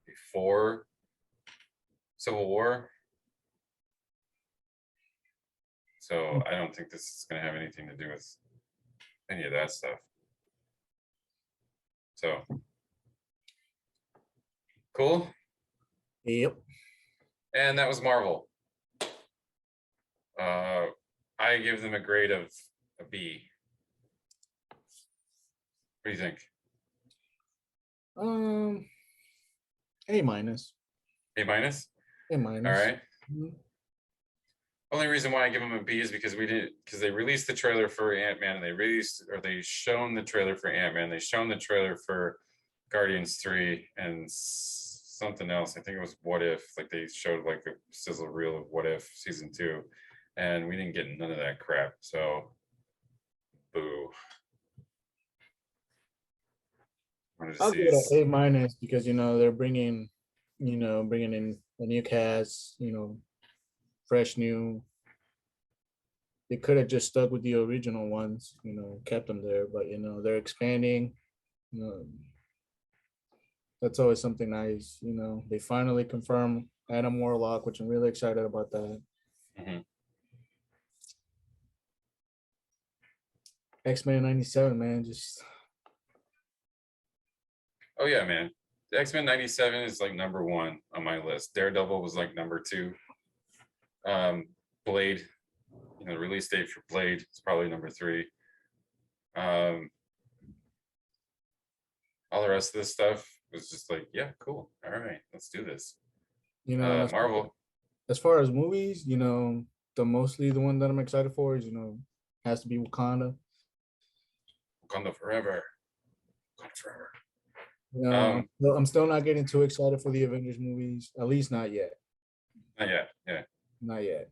before Civil War. So I don't think this is going to have anything to do with any of that stuff. So cool. Yep. And that was Marvel. I give them a grade of a B. What do you think? A minus. A minus? A minus. All right. Mhm. Only reason why I give them a B is because they released the trailer for Ant-Man, and they shown the trailer for Ant-Man, they shown the trailer for Guardians 3 and something else. I think it was What If, like they showed like a sizzle reel of What If season 2, and we didn't get none of that crap. So boo. Wanted to I'll see give it an A minus because they're bringing in a new cast, fresh new. They could have just stuck with the original ones, kept them there, but they're expanding. You know, that's always something nice. They finally confirmed Adam Warlock, which I'm really excited about that. Mhm. X-Men 97, man, just Oh yeah, man. The X-Men 97 is like number 1 on my list. Daredevil was like number 2. Blade, the release date for Blade is probably number 3. Um, all the rest of this stuff was just like, yeah, cool. All right, let's do this. as far, Marvel, as far as movies, the one that I'm excited for is has to be Wakanda. Wakanda Forever. Wakanda Forever. I'm still not getting too excited for the Avengers movies, at least not yet. Not yet. Yeah. Not yet.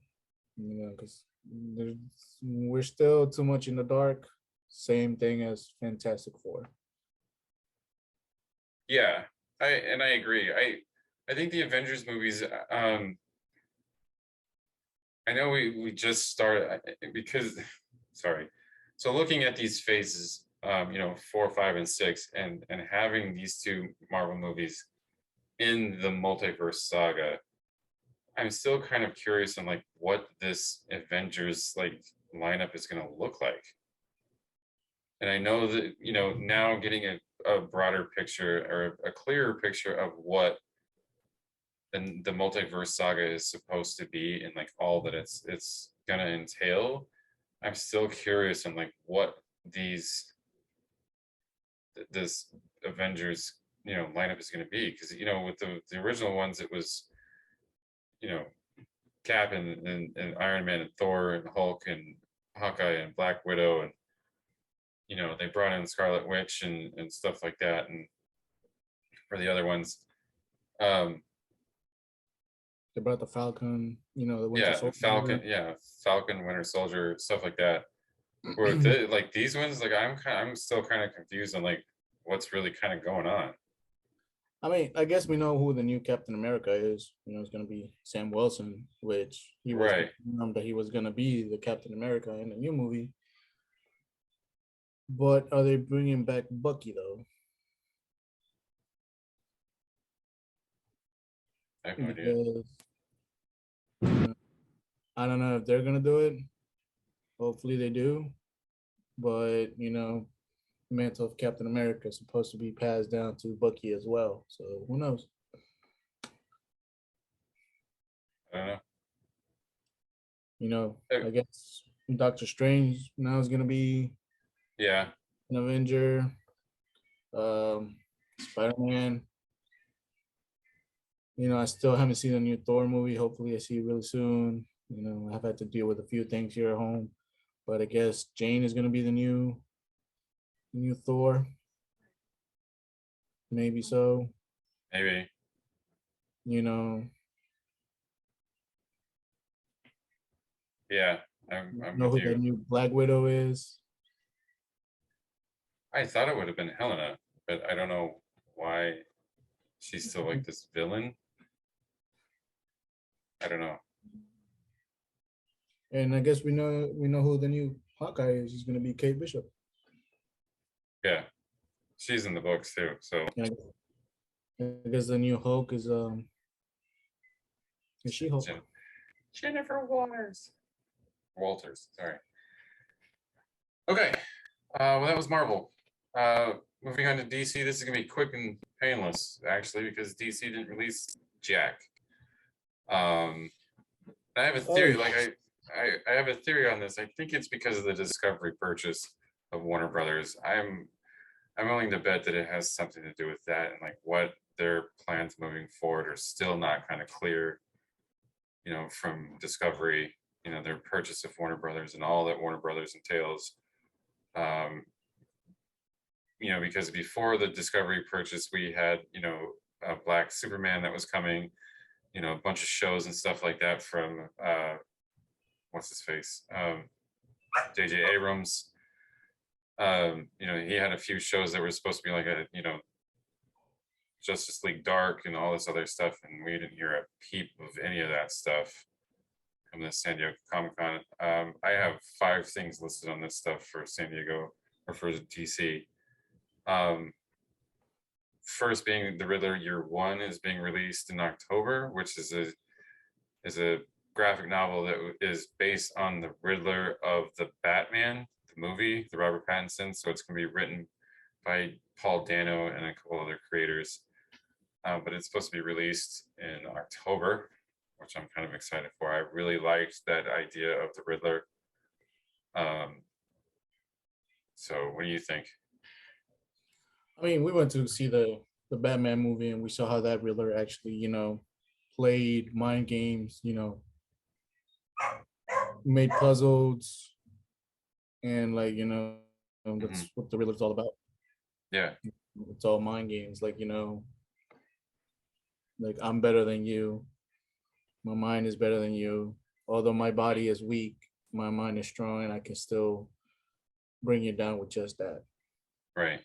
Because we're still too much in the dark. Same thing as Fantastic Four. Yeah. I agree. I think the Avengers movies. I know we just started because, sorry. So looking at these phases, 4, 5, and 6, and having these 2 Marvel movies in the multiverse saga, I'm still kind of curious on like what this Avengers like lineup is going to look like. And I know that now getting a broader picture or a clearer picture of what the multiverse saga is supposed to be and like all that it's gonna entail. I'm still curious on like what this Avengers lineup is going to be, because with the original ones it was you know Cap and Iron Man and Thor and Hulk and Hawkeye and Black Widow, and they brought in Scarlet Witch and stuff like that, and for the other ones, um They brought the Falcon, the Winter yeah, Soldier. Falcon, Winter Soldier, stuff like that. Where like these ones, like I'm still kind of confused on like what's really kind of going on. I mean, I guess we know who the new Captain America is. It's going to be Sam Wilson, which he was Right. confirmed that he was going to be the Captain America in the new movie. But are they bringing back Bucky though? I have no idea. because I don't know if they're gonna do it. Hopefully they do, but the mantle of Captain America is supposed to be passed down to Bucky as well. So who knows? I don't know. I guess Doctor Strange now is gonna be Yeah, an Avenger. Spider-Man. I still haven't seen a new Thor movie. Hopefully, I see it really soon. I've had to deal with a few things here at home, but I guess Jane is gonna be the new Thor. Maybe so. maybe. You know, Yeah, I'm know with who the you. new Black Widow is. I thought it would have been Helena, but I don't know why she's still like this villain. I don't know. And I guess we know who the new Hawkeye is. He's gonna be Kate Bishop. Yeah, she's in the books too. So And I guess the new Hulk is She Hulk. Jennifer Walters. Sorry. Okay. Well, that was Marvel. Moving on to DC. This is gonna be quick and painless, actually, because DC didn't release Jack. I have a theory. Like I have a theory on this. I think it's because of the Discovery purchase of Warner Brothers. I'm willing to bet that it has something to do with that, and like what their plans moving forward are still not kind of clear. From Discovery, their purchase of Warner Brothers and all that Warner Brothers entails. Um, because before the Discovery purchase, we had, a Black Superman that was coming, a bunch of shows and stuff like that from, what's his face? J.J. Abrams. He had a few shows that were supposed to be like Justice League Dark and all this other stuff, and we didn't hear a peep of any of that stuff from the San Diego Comic Con. I have 5 things listed on this stuff for San Diego or for DC. First being The Riddler Year One is being released in October, which is a graphic novel that is based on the Riddler of the Batman, the movie, the Robert Pattinson. So it's going to be written by Paul Dano and a couple other creators. But it's supposed to be released in October, which I'm kind of excited for. I really liked that idea of the Riddler. So what do you think? I mean, we went to see the Batman movie, and we saw how that Riddler actually, played mind games. Made puzzles, and that's what the Riddler's all about. Yeah. It's all mind games. Like I'm better than you. My mind is better than you. Although my body is weak, my mind is strong, and I can still bring you down with just that. Right.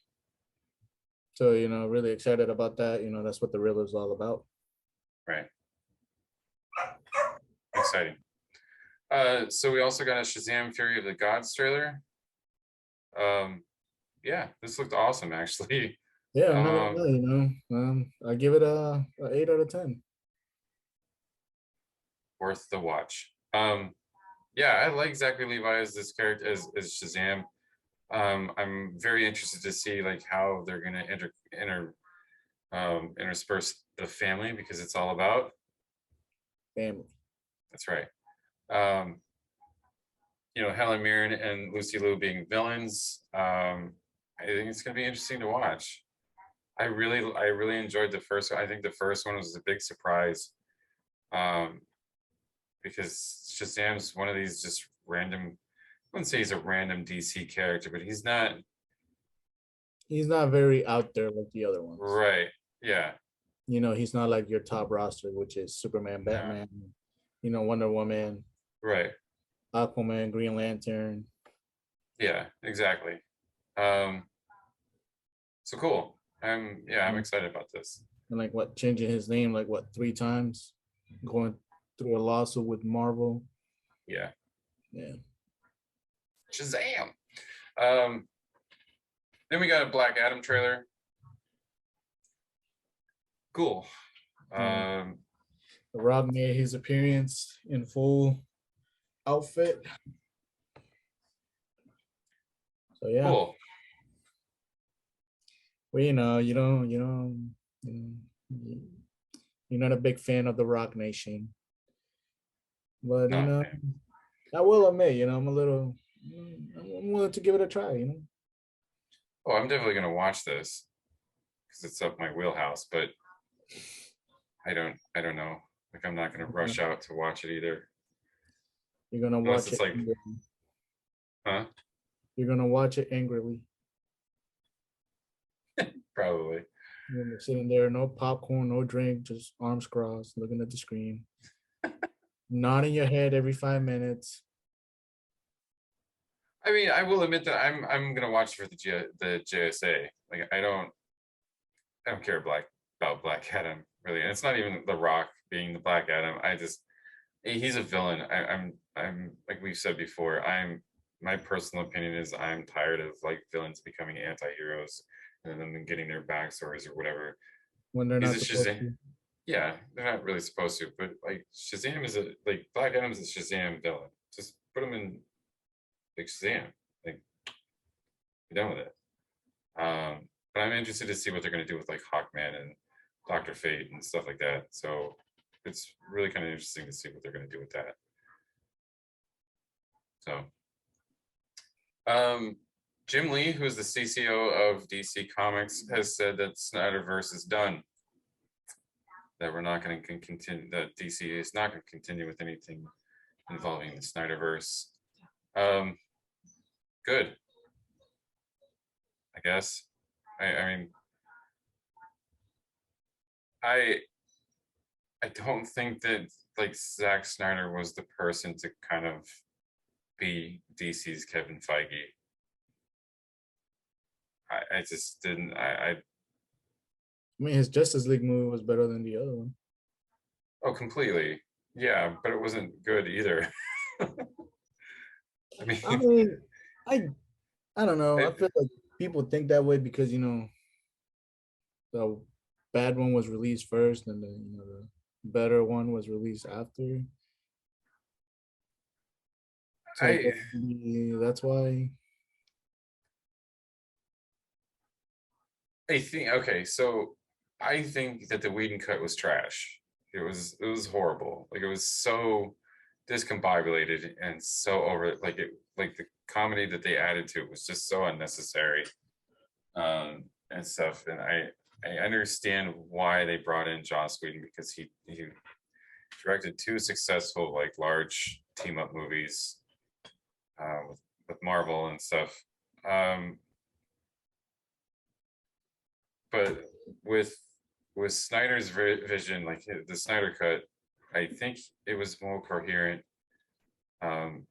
So, really excited about that. That's what the Riddler's all about. Right. Exciting. So we also got a Shazam Fury of the Gods trailer. Yeah, this looked awesome, actually. Yeah, I'm not gonna lie, I give it a 8 out of 10. Worth the watch. Yeah, I like Zachary Levi as this character as Shazam. I'm very interested to see like how they're gonna intersperse the family, because it's all about Family. That's right. Helen Mirren and Lucy Liu being villains. I think it's gonna be interesting to watch. I really enjoyed the first one. I think the first one was a big surprise. Because Shazam's one of these just random, I wouldn't say he's a random DC character, but he's not very out there like the other ones. Right. Yeah. He's not like your top roster, which is Superman, Batman, Wonder Woman, Right. Aquaman, Green Lantern. Yeah, exactly. So cool. I'm excited about this. And changing his name 3 times, going through a lawsuit with Marvel. Yeah. Yeah. Shazam. Then we got a Black Adam trailer. Cool. The Rock made his appearance in full outfit. So yeah, Cool. well, you're not a big fan of the Rock Nation, but Not a fan. I will admit, I'm willing to give it a try. Oh, I'm definitely gonna watch this because it's up my wheelhouse, but I don't know. Like I'm not gonna rush out to watch it either. You're gonna Unless watch it's it. like, huh? You're gonna watch it angrily. Probably. You're sitting there, no popcorn, no drink, just arms crossed, looking at the screen, nodding your head every 5 minutes. I mean, I will admit that I'm gonna watch for the JSA. Like I don't care about Black Adam really, and it's not even The Rock being the Black Adam. He's a villain. I'm like we've said before. My personal opinion is I'm tired of like villains becoming anti-heroes and then getting their backstories or whatever. When they're He's not a supposed Shazam. to. Yeah, they're not really supposed to, but like Shazam is a like Black Adam's a Shazam villain. Just put him in like Shazam. Like be done with it. But I'm interested to see what they're going to do with like Hawkman and Doctor Fate and stuff like that. So it's really kind of interesting to see what they're going to do with that. So, um, Jim Lee, who is the CCO of DC Comics, has said that Snyderverse is done. That we're not going to continue. That DC is not going to continue with anything involving the Snyderverse. Good, I guess. I mean, I I don't think that like Zack Snyder was the person to kind of be DC's Kevin Feige. I just didn't. I mean, his Justice League movie was better than the other one. Oh, completely. Yeah, but it wasn't good either. I mean, I mean, I I don't know. I it, feel like people think that way because the bad one was released first, and then the better one was released after. So I that's why. I think okay. So I think that the Whedon cut was trash. It was horrible. Like it was so discombobulated and so over. Like the comedy that they added to it was just so unnecessary. And stuff. And I understand why they brought in Joss Whedon because he directed two successful like large team up movies with Marvel and stuff. Um, but with Snyder's vision, like the Snyder cut, I think it was more coherent. Um,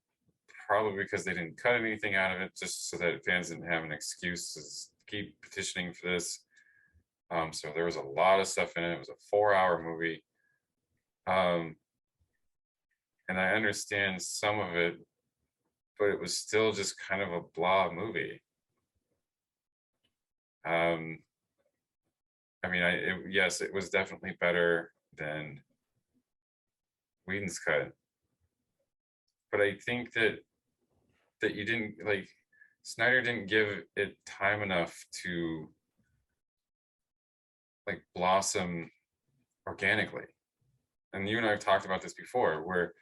Probably because they didn't cut anything out of it, just so that fans didn't have an excuse to keep petitioning for this. So there was a lot of stuff in it. It was a 4-hour movie. Um, and I understand some of it, but it was still just kind of a blah movie. Um, I mean, yes, it was definitely better than Whedon's cut, but I think that you didn't like Snyder didn't give it time enough to like blossom organically. And you and I have talked about this before, where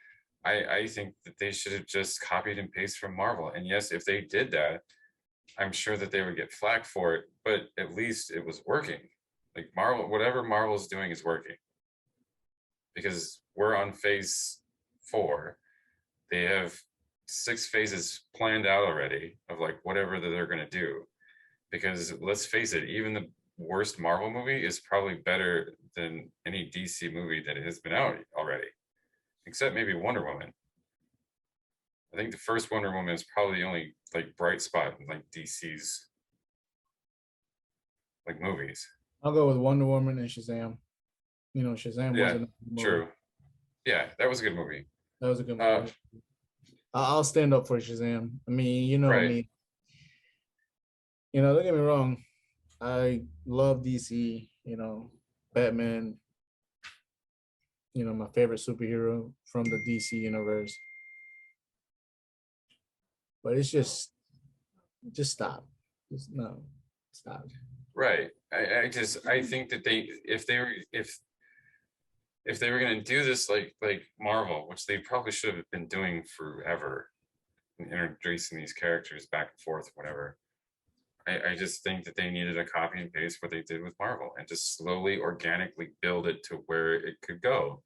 I think that they should have just copied and pasted from Marvel. And yes, if they did that, I'm sure that they would get flack for it, but at least it was working. Like Marvel, whatever Marvel's doing is working because we're on phase 4. They have 6 phases planned out already of like whatever that they're going to do. Because let's face it, even the worst Marvel movie is probably better than any DC movie that has been out already, except maybe Wonder Woman. I think the first Wonder Woman is probably the only like bright spot in like DC's like movies. I'll go with Wonder Woman and Shazam. Shazam Yeah, wasn't a good movie. true. Yeah, that was a good movie. That was a good Uh, movie. I'll stand up for Shazam. I mean, right. me. Don't get me wrong. I love DC. Batman. my favorite superhero from the DC universe. But it's just stop. Just no, stop. Right. I think that if they were going to do this like Marvel, which they probably should have been doing forever, introducing these characters back and forth, whatever. I just think that they needed a copy and paste what they did with Marvel and just slowly, organically build it to where it could go,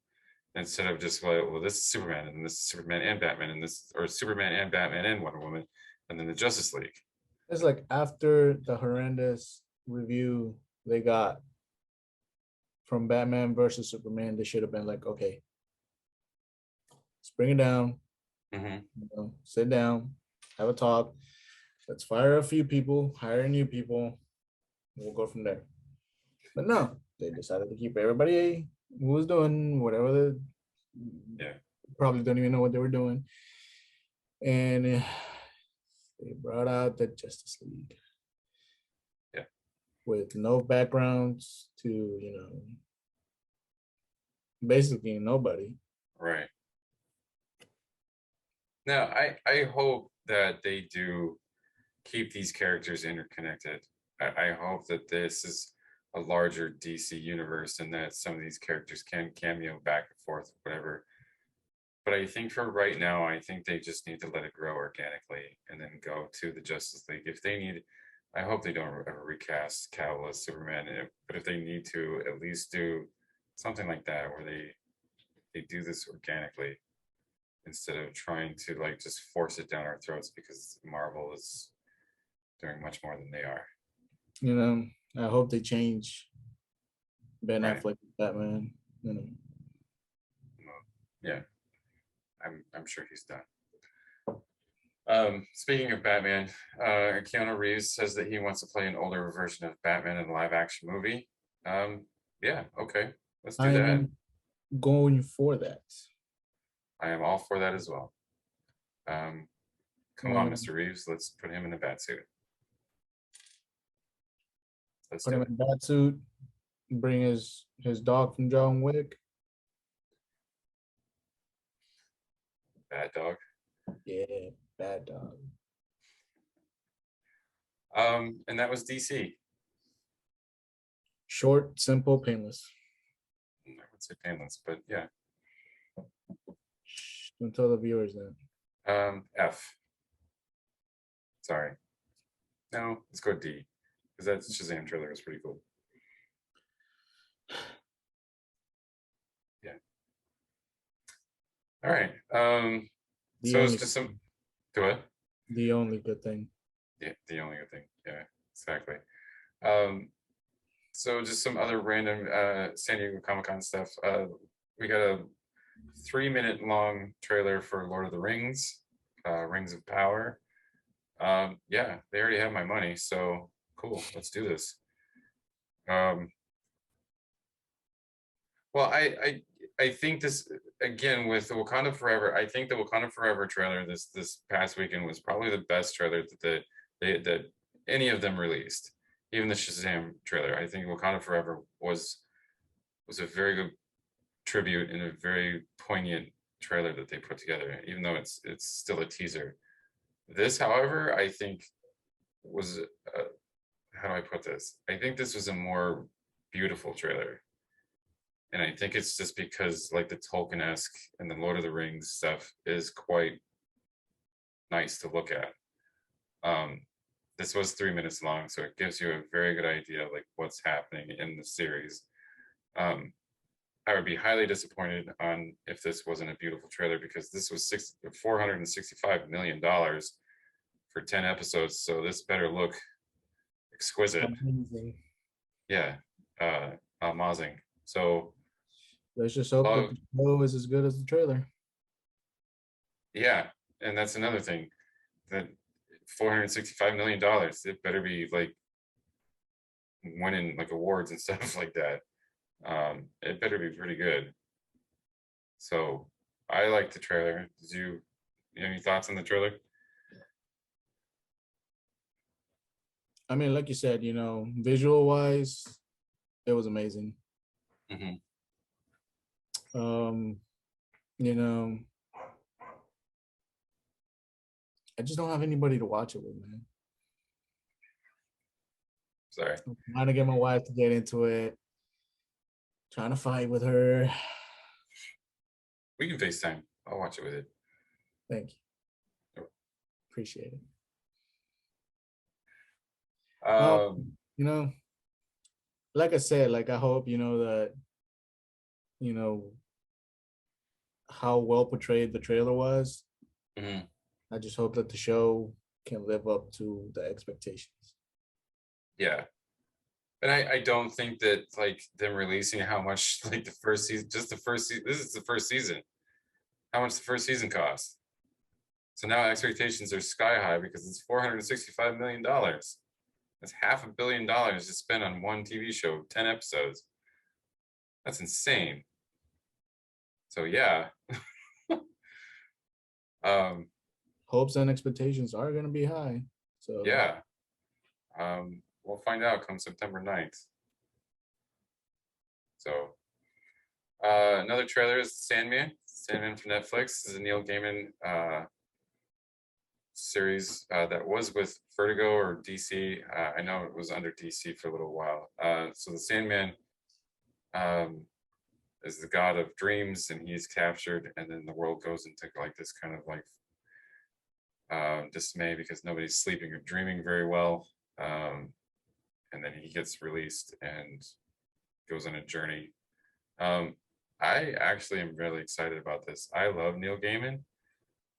instead of just like, well, this is Superman and this is Superman and Batman and this, or Superman and Batman and Wonder Woman, and then the Justice League. It's like after the horrendous review they got from Batman versus Superman, they should have been like, okay, let's bring it down, Mm-hmm. sit down, have a talk. Let's fire a few people, hire new people. We'll go from there. But no, they decided to keep everybody who was doing whatever Yeah. probably don't even know what they were doing. And they brought out the Justice League. Yeah. With no backgrounds to, basically nobody. Right. Now, I hope that they do keep these characters interconnected. I hope that this is a larger DC universe and that some of these characters can cameo back and forth, whatever. But I think for right now, I think they just need to let it grow organically and then go to the Justice League. If they need, I hope they don't ever recast Cavill as Superman, but if they need to, at least do something like that where they do this organically instead of trying to like just force it down our throats because Marvel is doing much more than they are. I hope they change Ben Right. Affleck Batman. Yeah, I'm sure he's done. Speaking of Batman, Keanu Reeves says that he wants to play an older version of Batman in a live action movie. Yeah, okay, let's do I that. am going for that. I am all for that as well. Come on, Mr. Reeves, let's put him in a bat suit. Let's Put do him it. in a bat suit. Bring his dog from John Wick. Bat dog. Yeah, bad dog. And that was DC. Short, simple, painless. I would say painless, but yeah. Don't tell the viewers that. F. Sorry. No, let's go D, because that Shazam trailer was pretty cool. Yeah. All right. So it's just some. Do it. The only good thing. Yeah, the only good thing. Yeah, exactly. So just some other random San Diego Comic-Con stuff. We got a 3-minute long trailer for Lord of the Rings, Rings of Power. Yeah, they already have my money, so cool. Let's do this. Well, I think this again with the Wakanda Forever. I think the Wakanda Forever trailer this past weekend was probably the best trailer that any of them released. Even the Shazam trailer. I think Wakanda Forever was a very good tribute and a very poignant trailer that they put together, even though it's still a teaser. This, however, I think was how do I put this? I think this was a more beautiful trailer. And I think it's just because like the Tolkien-esque and the Lord of the Rings stuff is quite nice to look at. This was 3 minutes long, so it gives you a very good idea of like what's happening in the series. I would be highly disappointed on if this wasn't a beautiful trailer because this was $465 million for 10 episodes, so this better look exquisite. Amazing. Yeah, amazing. So let's just hope that the show is as good as the trailer. Yeah, and that's another thing. That $465 million, it better be like winning like awards and stuff like that. It better be pretty good. So I like the trailer. Did you have any thoughts on the trailer? I mean, like you said, visual wise, it was amazing. Mm-hmm. Um, you know, I just don't have anybody to watch it with, man. Sorry. I'm trying to get my wife to get into it. Trying to fight with her. We can FaceTime. I'll watch it with it. Thank you. Appreciate it. Um, You know, like I said, like I hope that you know how well portrayed the trailer was. mhm. I just hope that the show can live up to the expectations. Yeah. And I don't think that like them releasing how much like the first season, just the first season, this is the first season, how much the first season cost. So now expectations are sky high because it's $465 million. That's $500 million to spend on one TV show, 10 episodes. That's insane. So yeah. um, Hopes and expectations are going to be high. So yeah. We'll find out come September 9th. So another trailer is Sandman. Sandman for Netflix. This is a Neil Gaiman series that was with Vertigo or DC. I know it was under DC for a little while. So the Sandman um, is the god of dreams, and he's captured, and then the world goes into like this kind of like dismay because nobody's sleeping or dreaming very well. And then he gets released and goes on a journey. I actually am really excited about this. I love Neil Gaiman.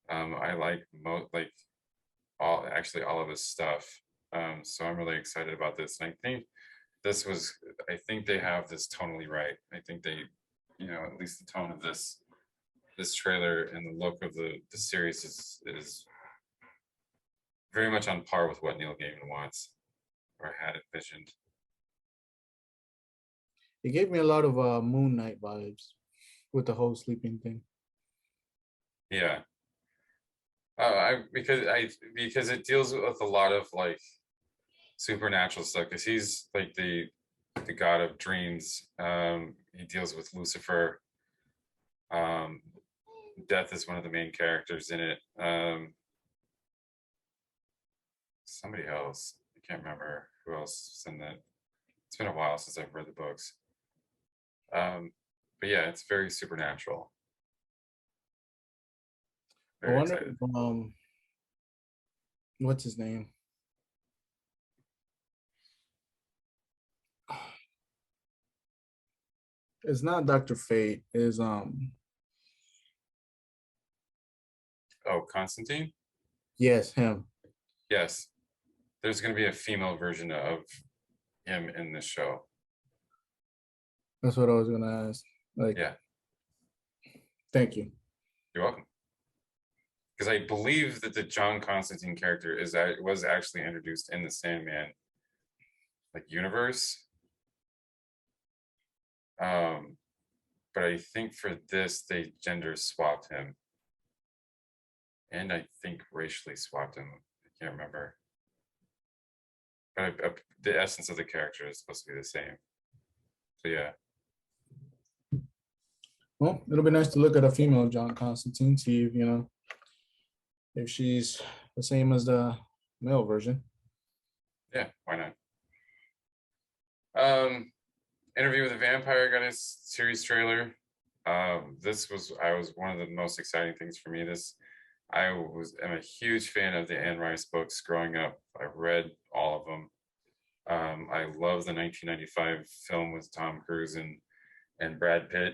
I like all of his stuff. So I'm really excited about this. And I think they have this tonally right. I think they, at least the tone of this trailer and the look of the series is very much on par with what Neil Gaiman wants or had envisioned. it gave me a lot of Moon Knight vibes with the whole sleeping thing. Yeah. Because it deals with a lot of like supernatural stuff because he's like the god of dreams. He deals with Lucifer. Um, Death is one of the main characters in it. Somebody else, I can't remember who else is in that. It's been a while since I've read the books. But yeah, it's very supernatural. I Very wonder excited. if, what's his name? It's not Dr. Fate. Is Oh, Constantine? yes, him. Yes. There's going to be a female version of him in this show. That's what I was gonna ask. Like, Yeah, thank you. you're welcome. Because I believe that the John Constantine character was actually introduced in the Sandman like universe. Um, but I think for this they gender swapped him, and I think racially swapped him. I can't remember, but the essence of the character is supposed to be the same. So yeah, Well, it'll be nice to look at a female John Constantine, see if if she's the same as the male version. yeah, why not? Um, Interview with a Vampire got a series trailer. This was one of the most exciting things for me. I'm a huge fan of the Anne Rice books growing up. I read all of them. I love the 1995 film with Tom Cruise and Brad Pitt.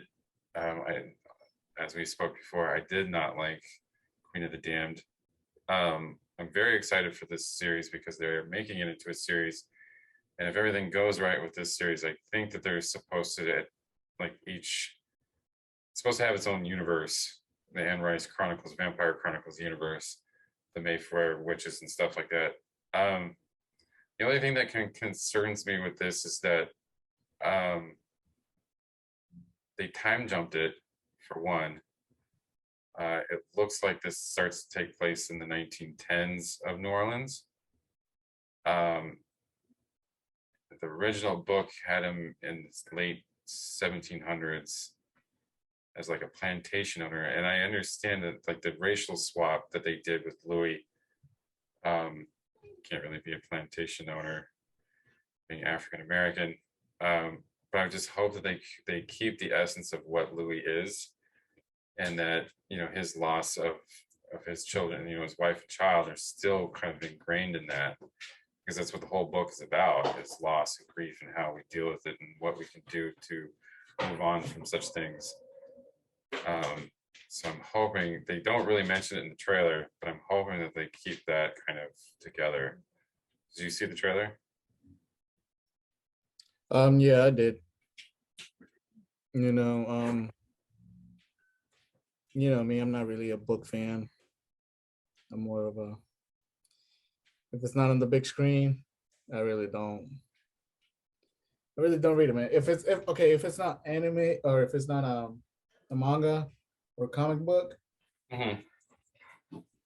As we spoke before, I did not like Queen of the Damned. I'm very excited for this series because they're making it into a series, and if everything goes right with this series, I think that they're supposed to like each supposed to have its own universe. The Anne Rice Chronicles, Vampire Chronicles universe, the Mayfair witches and stuff like that. The only thing that concerns me with this is that um, they time jumped it for one. It looks like this starts to take place in the 1910s of New Orleans. Um, the original book had him in the late 1700s, as like a plantation owner, and I understand that like the racial swap that they did with Louis, can't really be a plantation owner being African American. But I just hope that they keep the essence of what Louis is, and that his loss of his children, his wife and child, are still kind of ingrained in that, because that's what the whole book is about: is loss and grief and how we deal with it and what we can do to move on from such things. So I'm hoping they don't really mention it in the trailer, but I'm hoping that they keep that kind of together. Did you see the trailer? Yeah, I did. Me, I'm not really a book fan. I'm more of a, if it's not on the big screen, I really don't read it, man. If it's not anime, or if it's not a manga or comic book, Mm-hmm.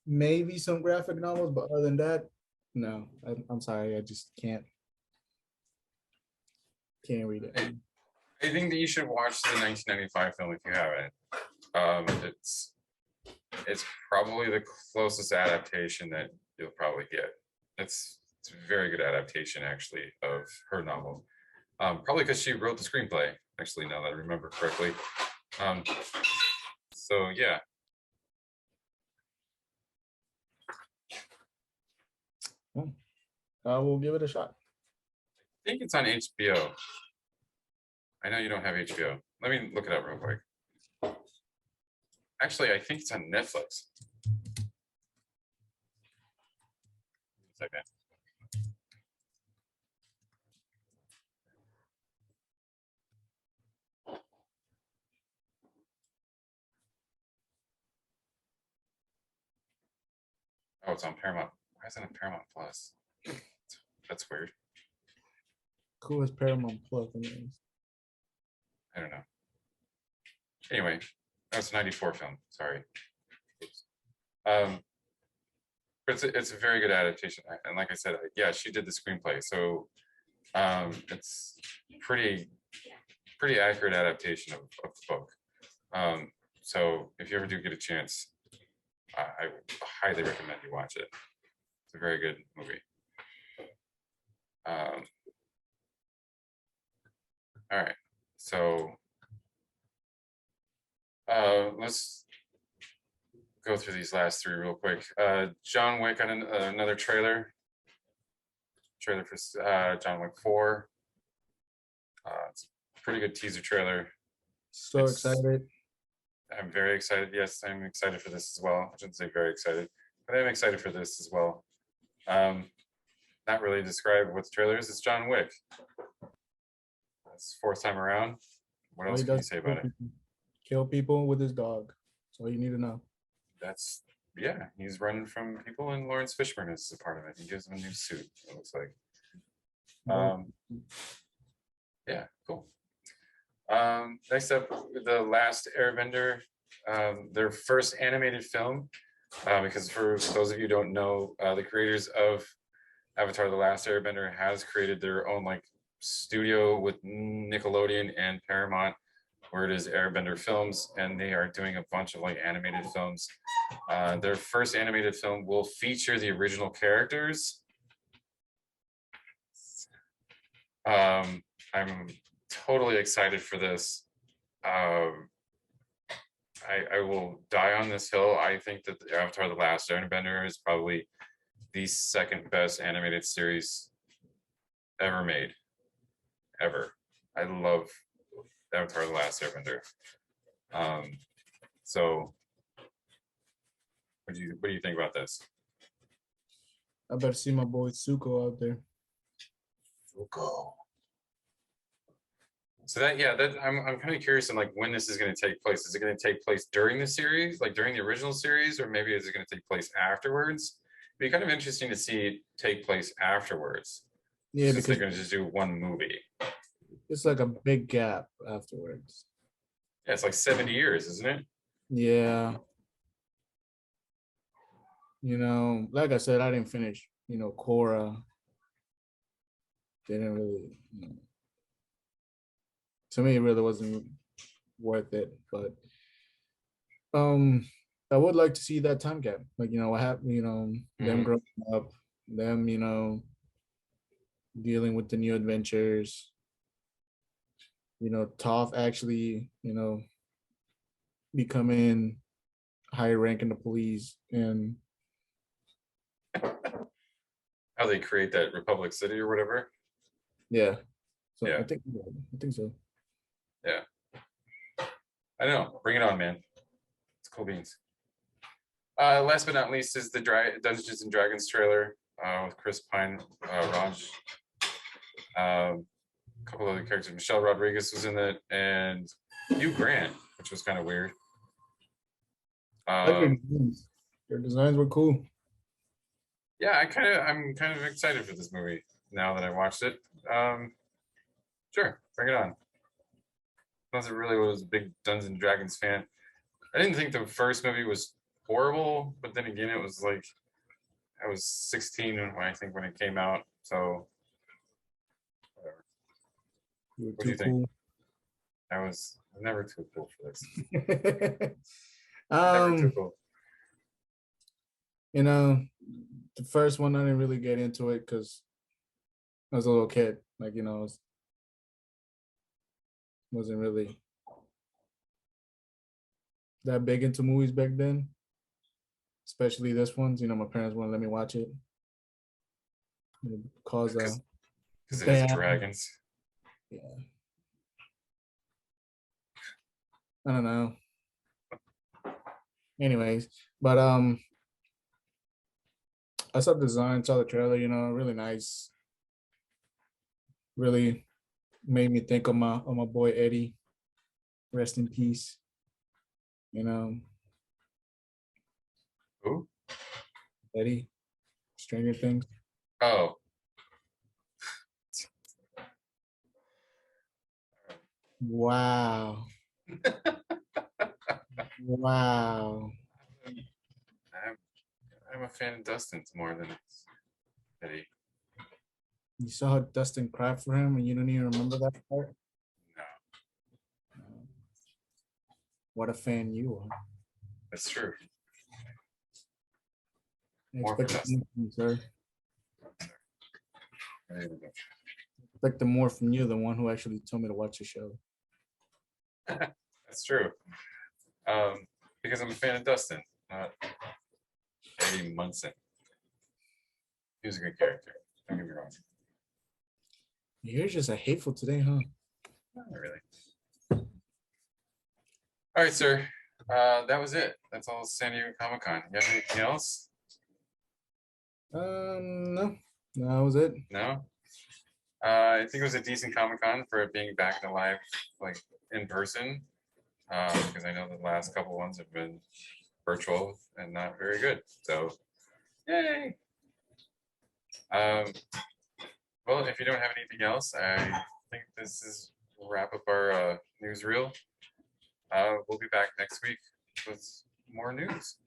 maybe some graphic novels, but other than that, no. I'm sorry, I just can't read it. I think that you should watch the 1995 film if you haven't. It's probably the closest adaptation that you'll probably get. It's a very good adaptation, actually, of her novel. Probably because she wrote the screenplay. Actually, now that I remember correctly. So yeah. I will give it a shot. I think it's on HBO. I know you don't have HBO. Let me look it up real quick. Actually, I think it's on Netflix. Second. Oh, it's on Paramount. Why is it on Paramount Plus? That's weird. Cool as Paramount Plus. I don't know. Anyway, that's a 94 film. Sorry. But it's a very good adaptation. And like I said, yeah, she did the screenplay. So it's pretty accurate adaptation of the book. So if you ever do get a chance, I highly recommend you watch it. It's a very good movie. All right, so let's go through these last three real quick. John Wick got another trailer for John Wick 4. It's a pretty good teaser trailer. So excited. I'm very excited. Yes, I'm excited for this as well. I shouldn't say very excited, but I'm excited for this as well. Not really describe what the trailer is. It's John Wick. It's fourth time around. What else can you say about it? Kill people with his dog. That's all you need to know. Yeah, he's running from people, and Lawrence Fishburne is a part of it. He gives him a new suit, it looks like. Yeah, cool. Next up, The Last Airbender, their first animated film, because for those of you who don't know, the creators of Avatar: The Last Airbender has created their own like studio with Nickelodeon and Paramount, where it is Airbender Films, and they are doing a bunch of like animated films. Their first animated film will feature the original characters. I'm totally excited for this. I will die on this hill. I think that the Avatar: The Last Airbender is probably the second best animated series ever made. Ever. I love Avatar: The Last Airbender. So what do you think about this? I better see my boy Zuko out there. Zuko. So I'm kind of curious on like when this is going to take place. Is it going to take place during the series, like during the original series, or maybe is it going to take place afterwards? It'd be kind of interesting to see it take place afterwards. Yeah, because they're going to just do one movie. It's like a big gap afterwards. Yeah, it's like 70 years, isn't it? Yeah. Like I said, I didn't finish, Korra. Didn't really, to me, it really wasn't worth it. But um, I would like to see that time gap. Like, what happened, them Mhm. growing up, them, dealing with the new adventures, Toph actually, becoming higher rank in the police and How they create that Republic City or whatever. yeah. So Yeah, I think so. yeah. I know. Bring it on, man. It's cool beans. Last but not least is the Dungeons and Dragons trailer with Chris Pine, Raj, a couple other characters. Michelle Rodriguez was in it, and Hugh Grant, which was kind of weird. I like their Um, designs. Their designs were cool. yeah, I'm kind of excited for this movie now that I watched it. Um, sure, bring it on. Wasn't really was a big Dungeons and Dragons fan. I didn't think the first movie was horrible, but then again, it was like I was 16 when I think when it came out. So whatever. They were What do too you think? cool. I was never too cool for this. Never too um, cool. you know, the first one I didn't really get into it because I was a little kid. Like, wasn't really that big into movies back then, especially this ones. My parents wouldn't let me watch it. Cause Because it has bad. dragons. Yeah, I don't know. Anyways, but I saw the design, saw the trailer. Really nice. Really made me think of my boy Eddie. Rest in peace. You know, Who? Eddie, Stranger Things. Oh, Wow. Wow. I'm, I'm a fan of Dustin's more than Eddie. You saw how Dustin cried for him and you don't even remember that part? No, What a fan you are. that's true. I More for expect Dustin. more from you, sir. There we go. Expect the more from you, the one who actually told me to watch the show. That's true. Because I'm a fan of Dustin, not Eddie Munson. He was a good character. Don't get me wrong. You're just a hateful today, huh? Not really. All right, sir. That was it. That's all San Diego Comic Con. You have anything else? No. No, that was it. No. I think it was a decent Comic Con for it being back in the live, like in person. Because I know the last couple ones have been virtual and not very good. So, yay. Um, well, if you don't have anything else, I think this is we'll wrap up our newsreel. We'll be back next week with more news.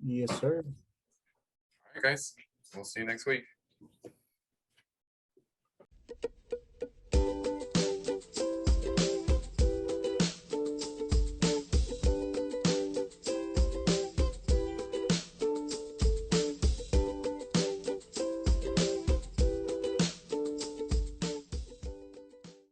Yes, sir. All right, guys. We'll see you next week.